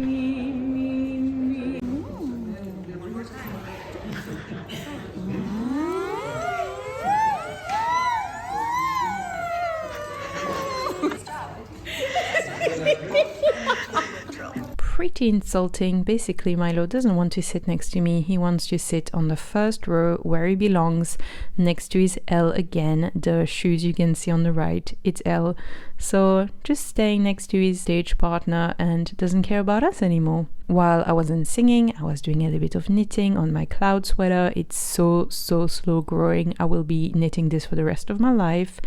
Pretty insulting. Basically, Milo doesn't want to sit next to me. He wants to sit on the first row where he belongs, next to his L again. The shoes you can see on the right, it's L. So just staying next to his stage partner and doesn't care about us anymore. While I wasn't singing, I was doing a little bit of knitting on my cloud sweater. It's so slow growing. I will be knitting this for the rest of my life.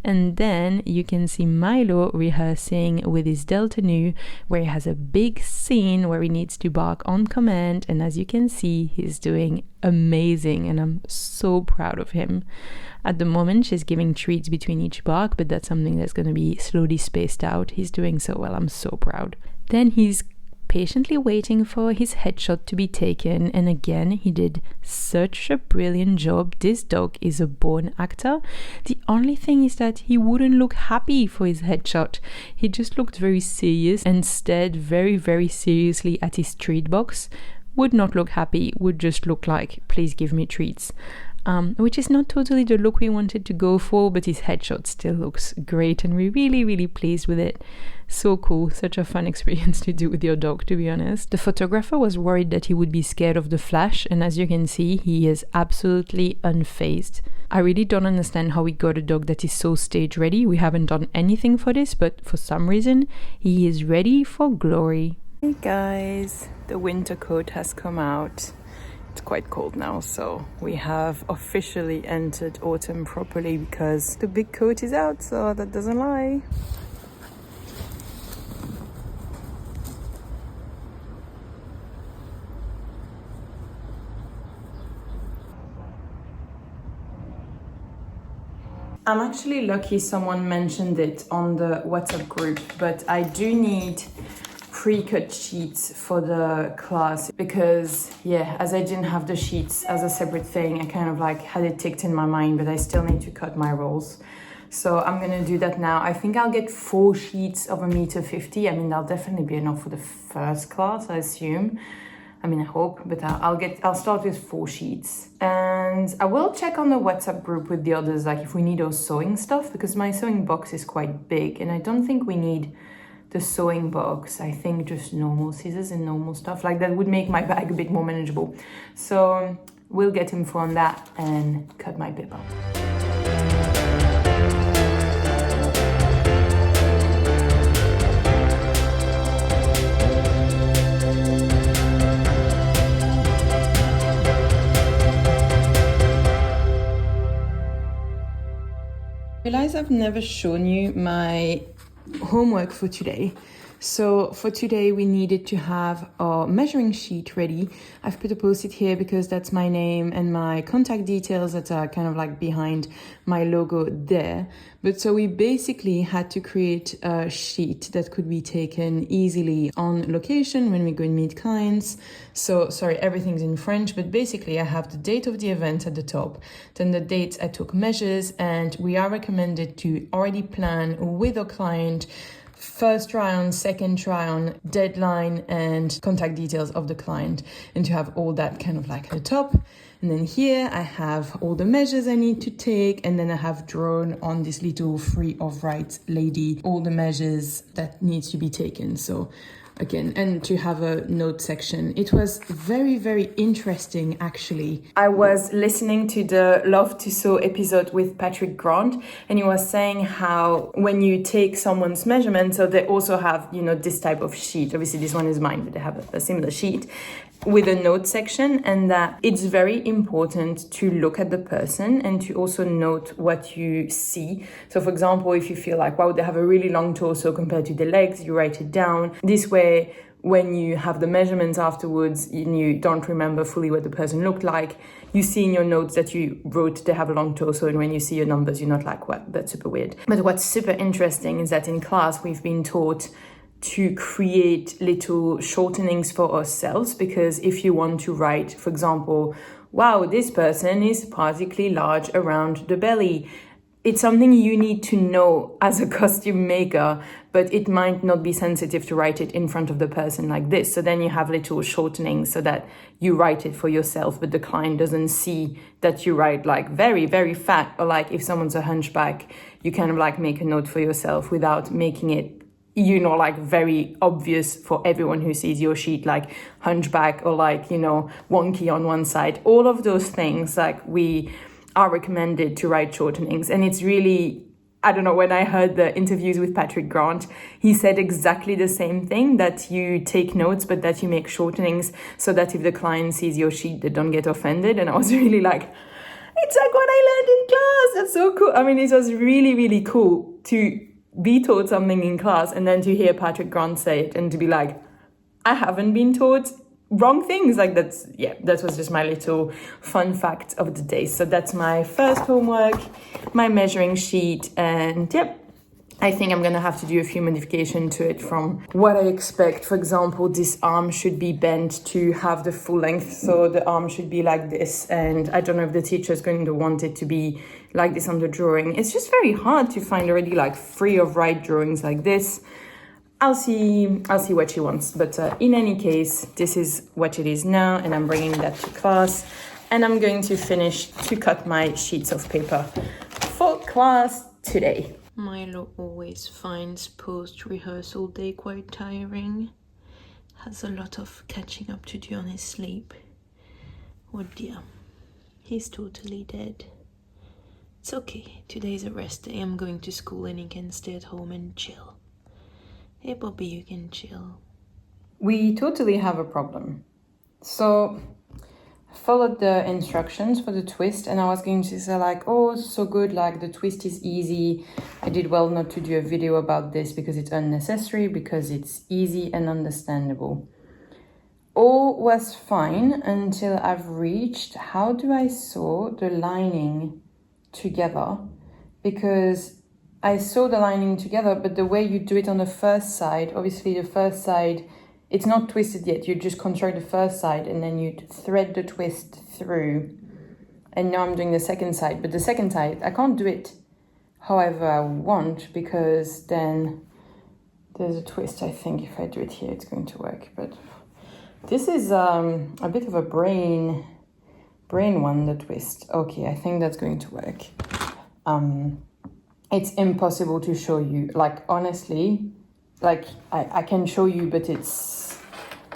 And then you can see Milo rehearsing with his Delta Nu, where he has a big scene where he needs to bark on command. And as you can see, he's doing amazing and I'm so proud of him. At the moment, she's giving treats between each bark, but that's something that's going to be slowly spaced out. He's doing so well. I'm so proud. Then he's patiently waiting for his headshot to be taken, and again, he did such a brilliant job. This dog is a born actor. The only thing is that he wouldn't look happy for his headshot. He just looked very serious and stared very, very seriously at his treat box. Would not look happy, would just look like, please give me treats. Which is not totally the look we wanted to go for, but his headshot still looks great and we're really, really pleased with it. So cool, such a fun experience to do with your dog, to be honest. The photographer was worried that he would be scared of the flash, and as you can see, he is absolutely unfazed. I really don't understand how we got a dog that is so stage ready. We haven't done anything for this, but for some reason, he is ready for glory. Hey guys, the winter coat has come out. It's quite cold now, so we have officially entered autumn properly because the big coat is out, so that doesn't lie. I'm actually lucky someone mentioned it on the WhatsApp group, but I do need pre-cut sheets for the class because as I didn't have the sheets as a separate thing, I kind of like had it ticked in my mind, but I still need to cut my rolls, so I'm gonna do that now. I think I'll get 4 sheets of 1.50 meters. I mean, that'll definitely be enough for the first class, I assume. I mean, I hope, but I'll start with 4 sheets, and I will check on the WhatsApp group with the others, like if we need our sewing stuff, because my sewing box is quite big and I don't think we need the sewing box. I think just normal scissors and normal stuff like that would make my bag a bit more manageable. So we'll get info on that and cut my bib up. I realize I've never shown you my homework for today. So for today we needed to have our measuring sheet ready. I've put a post-it here because that's my name and my contact details that are kind of like behind my logo there. But so we basically had to create a sheet that could be taken easily on location when we go and meet clients. So sorry, everything's in French, but basically I have the date of the event at the top, then the dates I took measures, and we are recommended to already plan with our client first try on, second try on, deadline, and contact details of the client, and to have all that kind of like at the top. And then here I have all the measures I need to take, and then I have drawn on this little free of rights lady all the measures that needs to be taken. So again, and to have a note section. It was very, very interesting, actually. I was listening to the Love to Sew episode with Patrick Grant, and he was saying how when you take someone's measurement, so they also have, this type of sheet. Obviously, this one is mine, but they have a similar sheet with a note section, and that it's very important to look at the person and to also note what you see. So for example, if you feel like, wow, they have a really long torso compared to the legs, you write it down. This way, when you have the measurements afterwards and you don't remember fully what the person looked like, you see in your notes that you wrote they have a long torso, and when you see your numbers, you're not like, what, that's super weird. But what's super interesting is that in class, we've been taught to create little shortenings for ourselves, because if you want to write, for example, wow, this person is particularly large around the belly, it's something you need to know as a costume maker, but it might not be sensitive to write it in front of the person like this. So then you have little shortenings so that you write it for yourself, but the client doesn't see that you write like very, very fat, or like if someone's a hunchback, you kind of like make a note for yourself without making it like very obvious for everyone who sees your sheet, like hunchback or like, wonky on one side. All of those things, like we are recommended to write shortenings. And it's really, I don't know, when I heard the interviews with Patrick Grant, he said exactly the same thing, that you take notes, but that you make shortenings so that if the client sees your sheet, they don't get offended. And I was really like, it's like what I learned in class. That's so cool. I mean, it was really, really cool to be taught something in class and then to hear Patrick Grant say it and to be like, I haven't been taught wrong things. Like that was just my little fun fact of the day. So that's my first homework, my measuring sheet, and I think I'm gonna have to do a few modifications to it from what I expect. For example, this arm should be bent to have the full length, so the arm should be like this, and I don't know if the teacher is going to want it to be like this on the drawing. It's just very hard to find already like free of right drawings like this. I'll see what she wants, but in any case, this is what it is now, and I'm bringing that to class, and I'm going to finish to cut my sheets of paper for class today. Milo always finds post-rehearsal day quite tiring. Has a lot of catching up to do on his sleep. Oh dear, he's totally dead. It's okay, today's a rest day. I'm going to school and he can stay at home and chill. Hey Bobby, you can chill. We totally have a problem. So I followed the instructions for the twist, and I was going to say like, oh, so good, like the twist is easy. I did well not to do a video about this because it's unnecessary, because it's easy and understandable. All was fine until I've reached how do I sew the lining together, because I sew the lining together, but the way you do it on the first side, obviously the first side, it's not twisted yet. You just construct the first side and then you thread the twist through. And now I'm doing the second side, but the second side, I can't do it however I want, because then there's a twist. I think if I do it here, it's going to work. But this is a bit of a brain one, the twist. Okay, I think that's going to work. It's impossible to show you, like, honestly, like I can show you, but it's,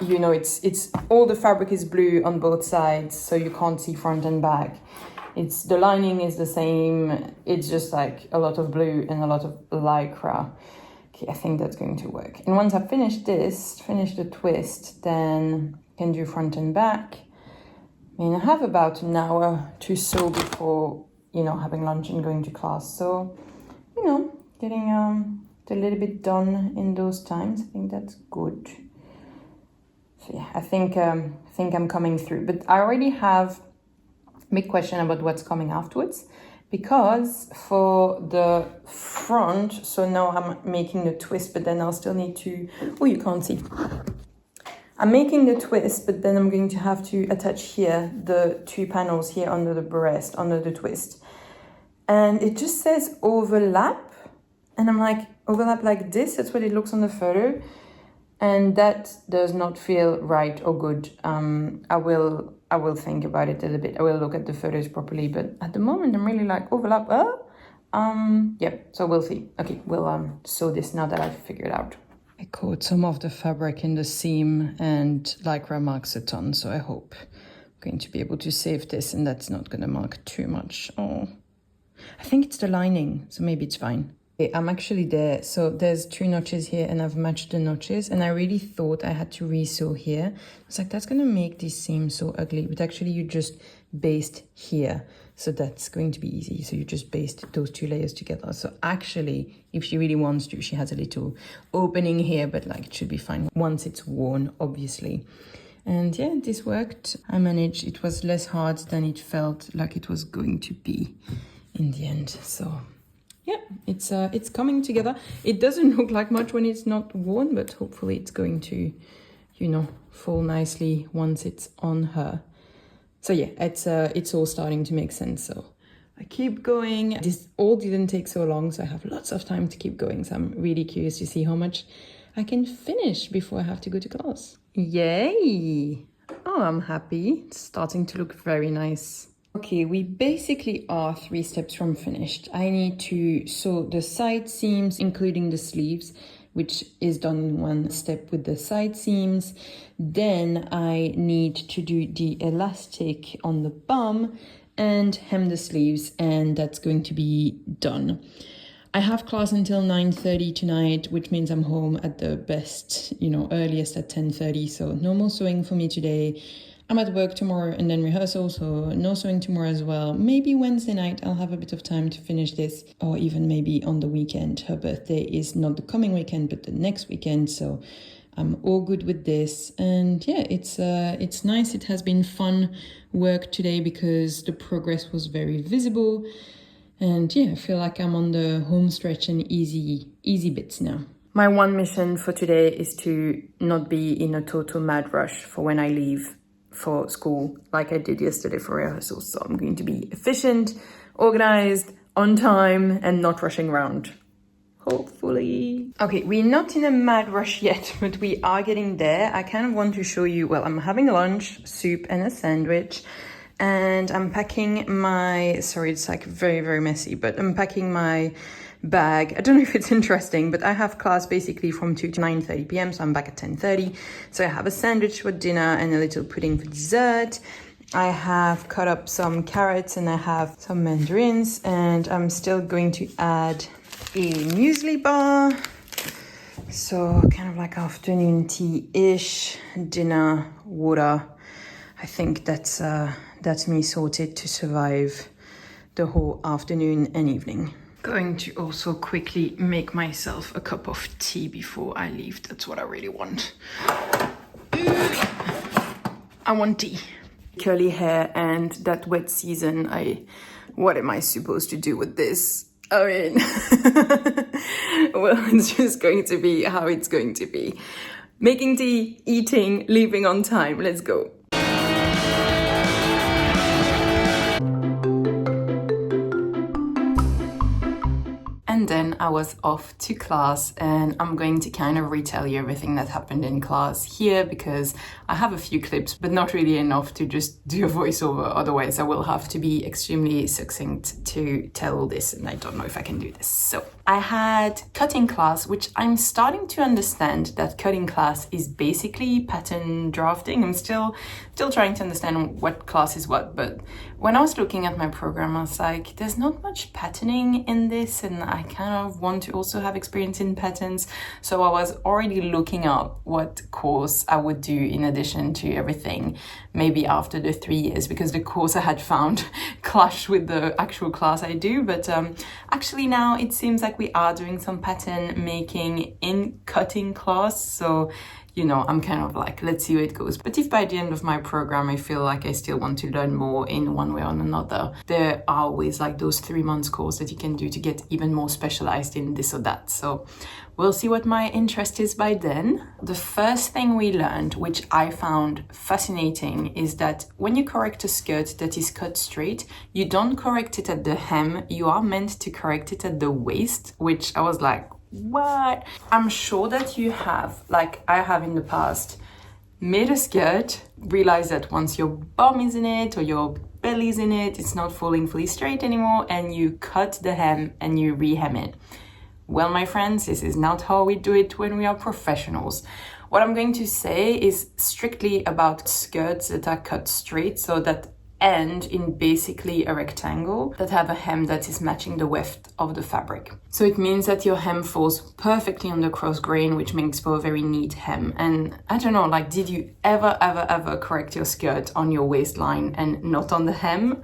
you know, it's all the fabric is blue on both sides, so you can't see front and back. It's the lining is the same. It's just like a lot of blue and a lot of lycra. Okay, I think that's going to work. And once I've finished the twist, then I can do front and back. I mean, I have about an hour to sew before, you know, having lunch and going to class. So, you know, getting a little bit done in those times. I think that's good. So yeah, I think I'm coming through. But I already have a big question about what's coming afterwards, because for the front, so now I'm making the twist, but then I'll still need to, oh, you can't see. I'm making the twist, but then I'm going to have to attach here the two panels here under the breast, under the twist. And it just says overlap. And I'm like, overlap like this? That's what it looks on the photo. And that does not feel right or good. I will think about it a little bit. I will look at the photos properly. But at the moment, I'm really like, overlap, yeah, so we'll see. Okay, we'll sew this now that I've figured out. I caught some of the fabric in the seam, and lycra marks a ton, so I hope I'm going to be able to save this and that's not going to mark too much. Oh, I think it's the lining, so maybe it's fine. Okay, I'm actually there. So there's 2 notches here and I've matched the notches, and I really thought I had to re-sew here. It's like, that's going to make this seam so ugly, but actually you just baste here. So that's going to be easy. So you just baste those 2 layers together. So actually, if she really wants to, she has a little opening here, but like it should be fine once it's worn, obviously. And yeah, this worked. I managed. It was less hard than it felt like it was going to be in the end. So yeah, it's coming together. It doesn't look like much when it's not worn, but hopefully it's going to, you know, fall nicely once it's on her. So yeah, it's all starting to make sense. So I keep going. This all didn't take so long, so I have lots of time to keep going. So I'm really curious to see how much I can finish before I have to go to class. Yay! Oh, I'm happy. It's starting to look very nice. Okay, we basically are 3 steps from finished. I need to sew the side seams, including the sleeves, which is done in 1 step with the side seams. Then I need to do the elastic on the bum and hem the sleeves, and that's going to be done. I have class until 9:30 tonight, which means I'm home at the best, you know, earliest at 10:30. So no more sewing for me today. I'm at work tomorrow and then rehearsal, so no sewing tomorrow as well. Maybe Wednesday night I'll have a bit of time to finish this, or even maybe on the weekend. Her birthday is not the coming weekend, but the next weekend, so I'm all good with this. And yeah, it's nice. It has been fun work today because the progress was very visible. And yeah, I feel like I'm on the home stretch and easy bits now. My one mission for today is to not be in a total mad rush for when I leave for school, like I did yesterday for rehearsals. So I'm going to be efficient, organized, on time, and not rushing around. Hopefully. Okay, we're not in a mad rush yet, but we are getting there. I kind of want to show you, well, I'm having lunch, soup and a sandwich, and I'm packing my, sorry, it's like very, very messy, but I'm packing my bag. I don't know if it's interesting, but I have class basically from 2 to 9:30 p.m. So I'm back at 10:30. So I have a sandwich for dinner and a little pudding for dessert. I have cut up some carrots and I have some mandarins, and I'm still going to add a muesli bar. So kind of like afternoon tea-ish, dinner, water. I think that's me sorted to survive the whole afternoon and evening. Going to also quickly make myself a cup of tea before I leave. That's what I really want. I want tea. Curly hair and that wet season, what am I supposed to do with this? I mean, well, it's just going to be how it's going to be. Making tea, eating, leaving on time. Let's go. And then I was off to class, and I'm going to kind of retell you everything that happened in class here because I have a few clips, but not really enough to just do a voiceover. Otherwise, I will have to be extremely succinct to tell all this, and I don't know if I can do this. So I had cutting class, which I'm starting to understand that cutting class is basically pattern drafting. I'm still trying to understand what class is what, but when I was looking at my program, I was like, there's not much patterning in this, and I kind of want to also have experience in patterns. So I was already looking up what course I would do in addition to everything, maybe after the 3 years, because the course I had found clashed with the actual class I do. But actually now it seems like we are doing some pattern making in cutting class. So you know, I'm kind of like, let's see where it goes. But if by the end of my program, I feel like I still want to learn more in one way or another, there are always like those 3 months course that you can do to get even more specialized in this or that. So we'll see what my interest is by then. The first thing we learned, which I found fascinating, is that when you correct a skirt that is cut straight, you don't correct it at the hem, you are meant to correct it at the waist, which I was like, what? I'm sure that you have, like I have in the past, made a skirt, realized that once your bum is in it or your belly's in it, it's not falling fully straight anymore, and you cut the hem and you re-hem it. Well, my friends, this is not how we do it when we are professionals. What I'm going to say is strictly about skirts that are cut straight, so that end in basically a rectangle, that have a hem that is matching the width of the fabric. So it means that your hem falls perfectly on the cross grain, which makes for a very neat hem. And I don't know, like, did you ever correct your skirt on your waistline and not on the hem?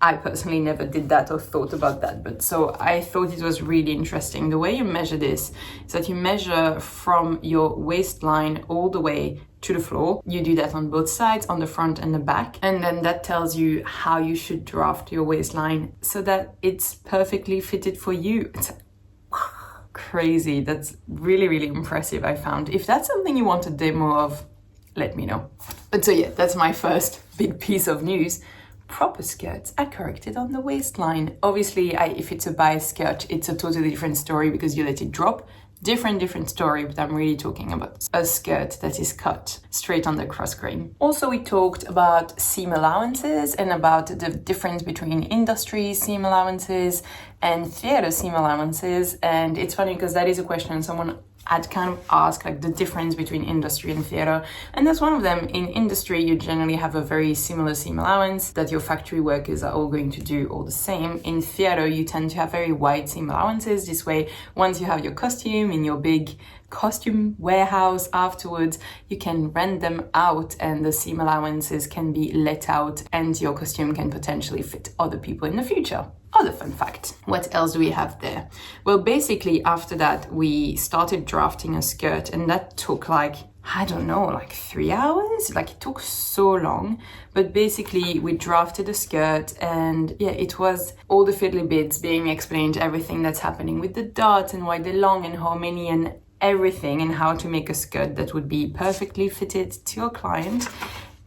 I personally never did that or thought about that, but so I thought it was really interesting. The way you measure this is that you measure from your waistline all the way to the floor. You do that on both sides, on the front and the back, and then that tells you how you should draft your waistline so that it's perfectly fitted for you. It's crazy. That's really impressive, I found. If that's something you want a demo of, let me know. But so yeah, that's my first big piece of news. Proper skirts are corrected on the waistline. Obviously, if it's a bias skirt, it's a totally different story because you let it drop. Different story, but I'm really talking about a skirt that is cut straight on the cross grain. Also, we talked about seam allowances and about the difference between industry seam allowances and theater seam allowances. And it's funny because that is a question someone had kind of asked, like the difference between industry and theater. And that's one of them. In industry, you generally have a very similar seam allowance that your factory workers are all going to do all the same. In theater, you tend to have very wide seam allowances. This way, once you have your costume in your big costume warehouse afterwards, you can rent them out and the seam allowances can be let out and your costume can potentially fit other people in the future. Other fun fact. What else do we have there? Well, basically after that, we started drafting a skirt, and that took like I don't know, like 3 hours? Like it took so long. But basically we drafted a skirt, and yeah, it was all the fiddly bits being explained, everything that's happening with the dots and why they're long and how many and everything, and how to make a skirt that would be perfectly fitted to your client.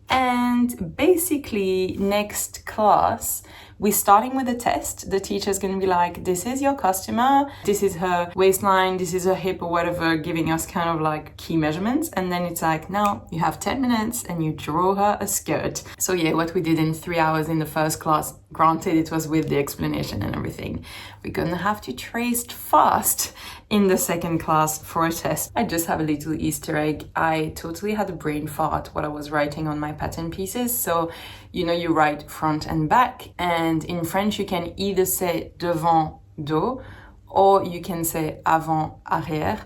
And basically next class, we're starting with a test. The teacher's going to be like, this is your customer, this is her waistline, this is her hip or whatever, giving us kind of like key measurements. And then it's like, now you have 10 minutes and you draw her a skirt. So yeah, what we did in 3 hours in the first class, granted it was with the explanation and everything, we're gonna have to trace fast in the second class for a test. I just have a little Easter egg. I totally had a brain fart while I was writing on my pattern pieces. So, you know, you write front and back, and in French you can either say devant, dos, or you can say avant, arrière.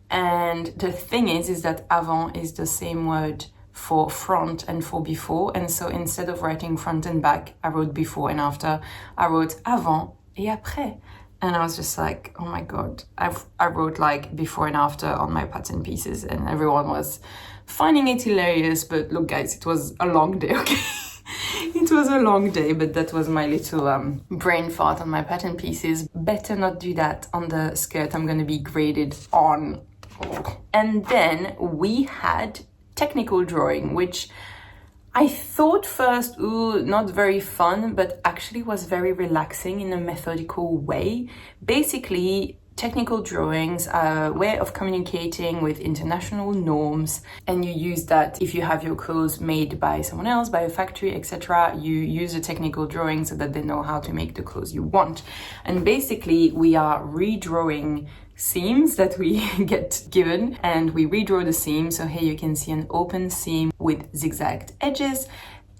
And the thing is that avant is the same word for front and for before. And so instead of writing front and back, I wrote before and after. I wrote avant et après. And I was just like, oh my God, I wrote like before and after on my pattern pieces, and everyone was finding it hilarious. But look guys, it was a long day, okay? It was a long day, but that was my little brain fart on my pattern pieces. Better not do that on the skirt I'm gonna be graded on. And then we had technical drawing, which I thought first, ooh, not very fun, but actually was very relaxing in a methodical way. Basically, technical drawings are a way of communicating with international norms, and you use that if you have your clothes made by someone else, by a factory, etc. You use a technical drawing so that they know how to make the clothes you want. And basically, we are redrawing seams that we get given, and we redraw the seam. So here you can see an open seam with zigzagged edges,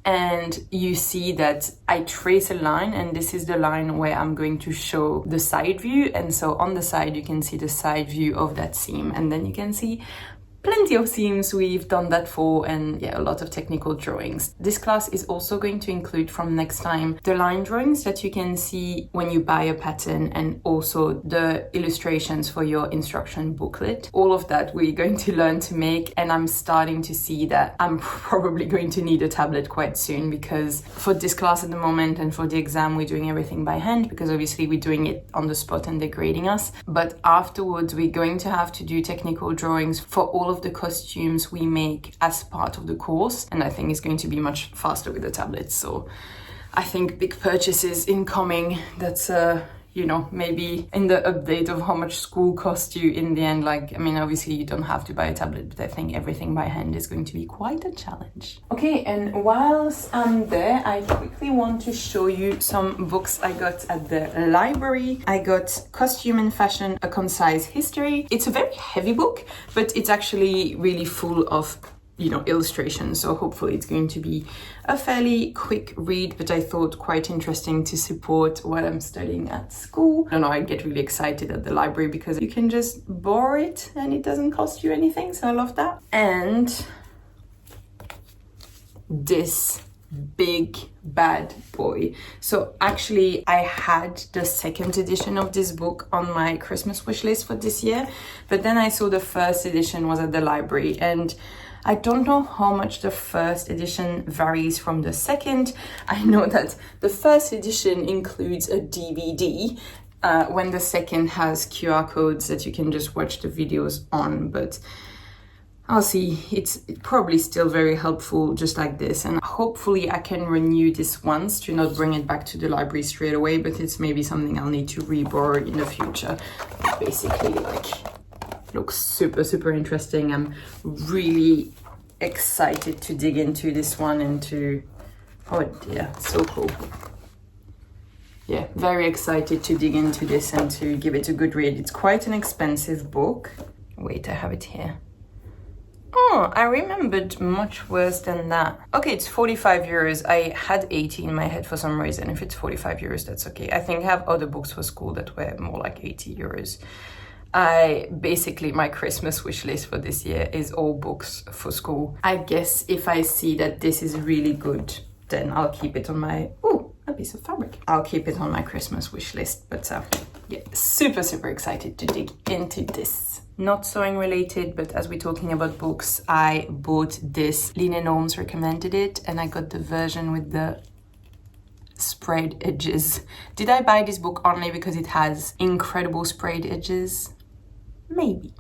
and you see that I trace a line, and this is the line where I'm going to show the side view. And so on the side you can see the side view of that seam, and then you can see plenty of seams we've done that for, and yeah, a lot of technical drawings. This class is also going to include from next time the line drawings that you can see when you buy a pattern, and also the illustrations for your instruction booklet. All of that we're going to learn to make, and I'm starting to see that I'm probably going to need a tablet quite soon, because for this class at the moment and for the exam we're doing everything by hand, because obviously we're doing it on the spot and they're grading us. But afterwards we're going to have to do technical drawings for all of the costumes we make as part of the course, and I think it's going to be much faster with the tablets. So I think big purchases incoming. That's you know, maybe in the update of how much school costs you in the end. Like, I mean, obviously you don't have to buy a tablet, but I think everything by hand is going to be quite a challenge. Okay, and whilst I'm there, I quickly want to show you some books I got at the library. I got Costume and Fashion, A Concise History. It's a very heavy book, but it's actually really full of, you know, illustrations, so hopefully it's going to be a fairly quick read, but I thought quite interesting to support what I'm studying at school. I don't know, I get really excited at the library because you can just borrow it and it doesn't cost you anything, so I love that. And this big bad boy. So actually I had the second edition of this book on my Christmas wish list for this year, but then I saw the first edition was at the library, and I don't know how much the first edition varies from the second. I know that the first edition includes a DVD, when the second has QR codes that you can just watch the videos on, but I'll see. It's probably still very helpful just like this, and hopefully I can renew this once to not bring it back to the library straight away, but it's maybe something I'll need to re-borrow in the future. Basically, like, looks super interesting. I'm really excited to dig into this one and to, oh dear, so cool. Yeah, very excited to dig into this and to give it a good read. It's quite an expensive book. Wait, I have it here. Oh, I remembered much worse than that. Okay, it's 45 euros. I had 80 in my head for some reason. If it's 45 euros, that's okay. I think I have other books for school that were more like 80 euros. Basically, my Christmas wish list for this year is all books for school. I guess if I see that this is really good, then I'll keep it on my, ooh, a piece of fabric. I'll keep it on my Christmas wish list, but yeah, super excited to dig into this. Not sewing related, but as we're talking about books, I bought this. Lina Norms recommended it, and I got the version with the sprayed edges. Did I buy this book only because it has incredible sprayed edges? Maybe.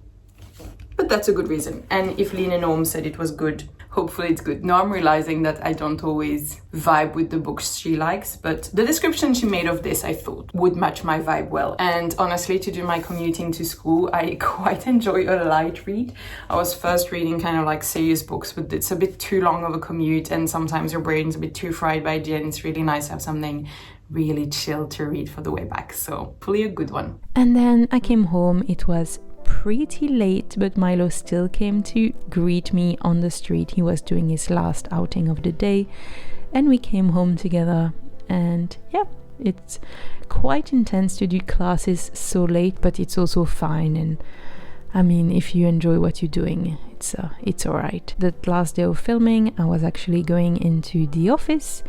But that's a good reason. And if Lina Norms said it was good, hopefully it's good. Now I'm realizing that I don't always vibe with the books she likes, but the description she made of this I thought would match my vibe well. And honestly, to do my commuting to school, I quite enjoy a light read. I was first reading kind of like serious books, but it's a bit too long of a commute and sometimes your brain's a bit too fried by the end. It's really nice to have something really chill to read for the way back. So hopefully a good one. And then I came home. It was pretty late, but Milo still came to greet me on the street. He was doing his last outing of the day, and we came home together. And yeah, it's quite intense to do classes so late, but it's also fine. And I mean, if you enjoy what you're doing, it's all right. The last day of filming, I was actually going into the office,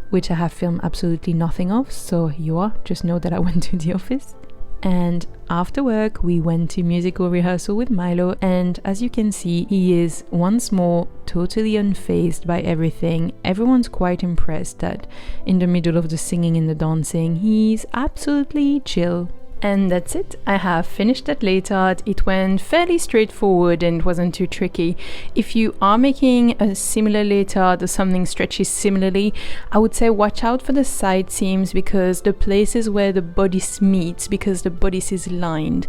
which I have filmed absolutely nothing of. So you are, just know that I went to the office. And after work, we went to musical rehearsal with Milo, and as you can see, he is once more totally unfazed by everything. Everyone's quite impressed that in the middle of the singing and the dancing, he's absolutely chill. And that's it. I have finished that later art. It went fairly straightforward and wasn't too tricky. If you are making a similar later art or something stretches similarly, I would say watch out for the side seams, because the places where the bodice meets, because the bodice is lined,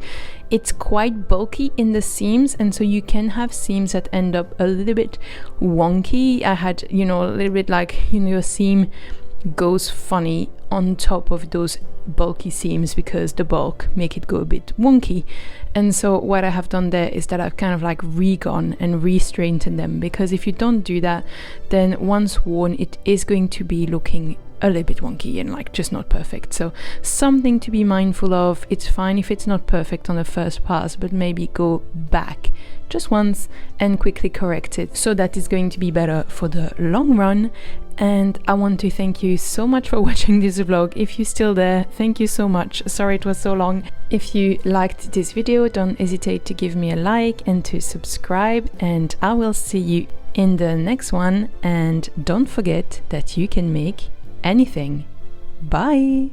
it's quite bulky in the seams, and so you can have seams that end up a little bit wonky. I had, a little bit like, your seam goes funny on top of those bulky seams because the bulk make it go a bit wonky. And so what I have done there is that I've kind of like re-gone and re-straightened them, because if you don't do that, then once worn it is going to be looking a little bit wonky and like just not perfect. So something to be mindful of. It's fine if it's not perfect on the first pass, but maybe go back just once and quickly correct it, so that is going to be better for the long run. And I want to thank you so much for watching this vlog. If you're still there, thank you so much. Sorry it was so long. If you liked this video, don't hesitate to give me a like and to subscribe, and I will see you in the next one. And don't forget that you can make anything. Bye!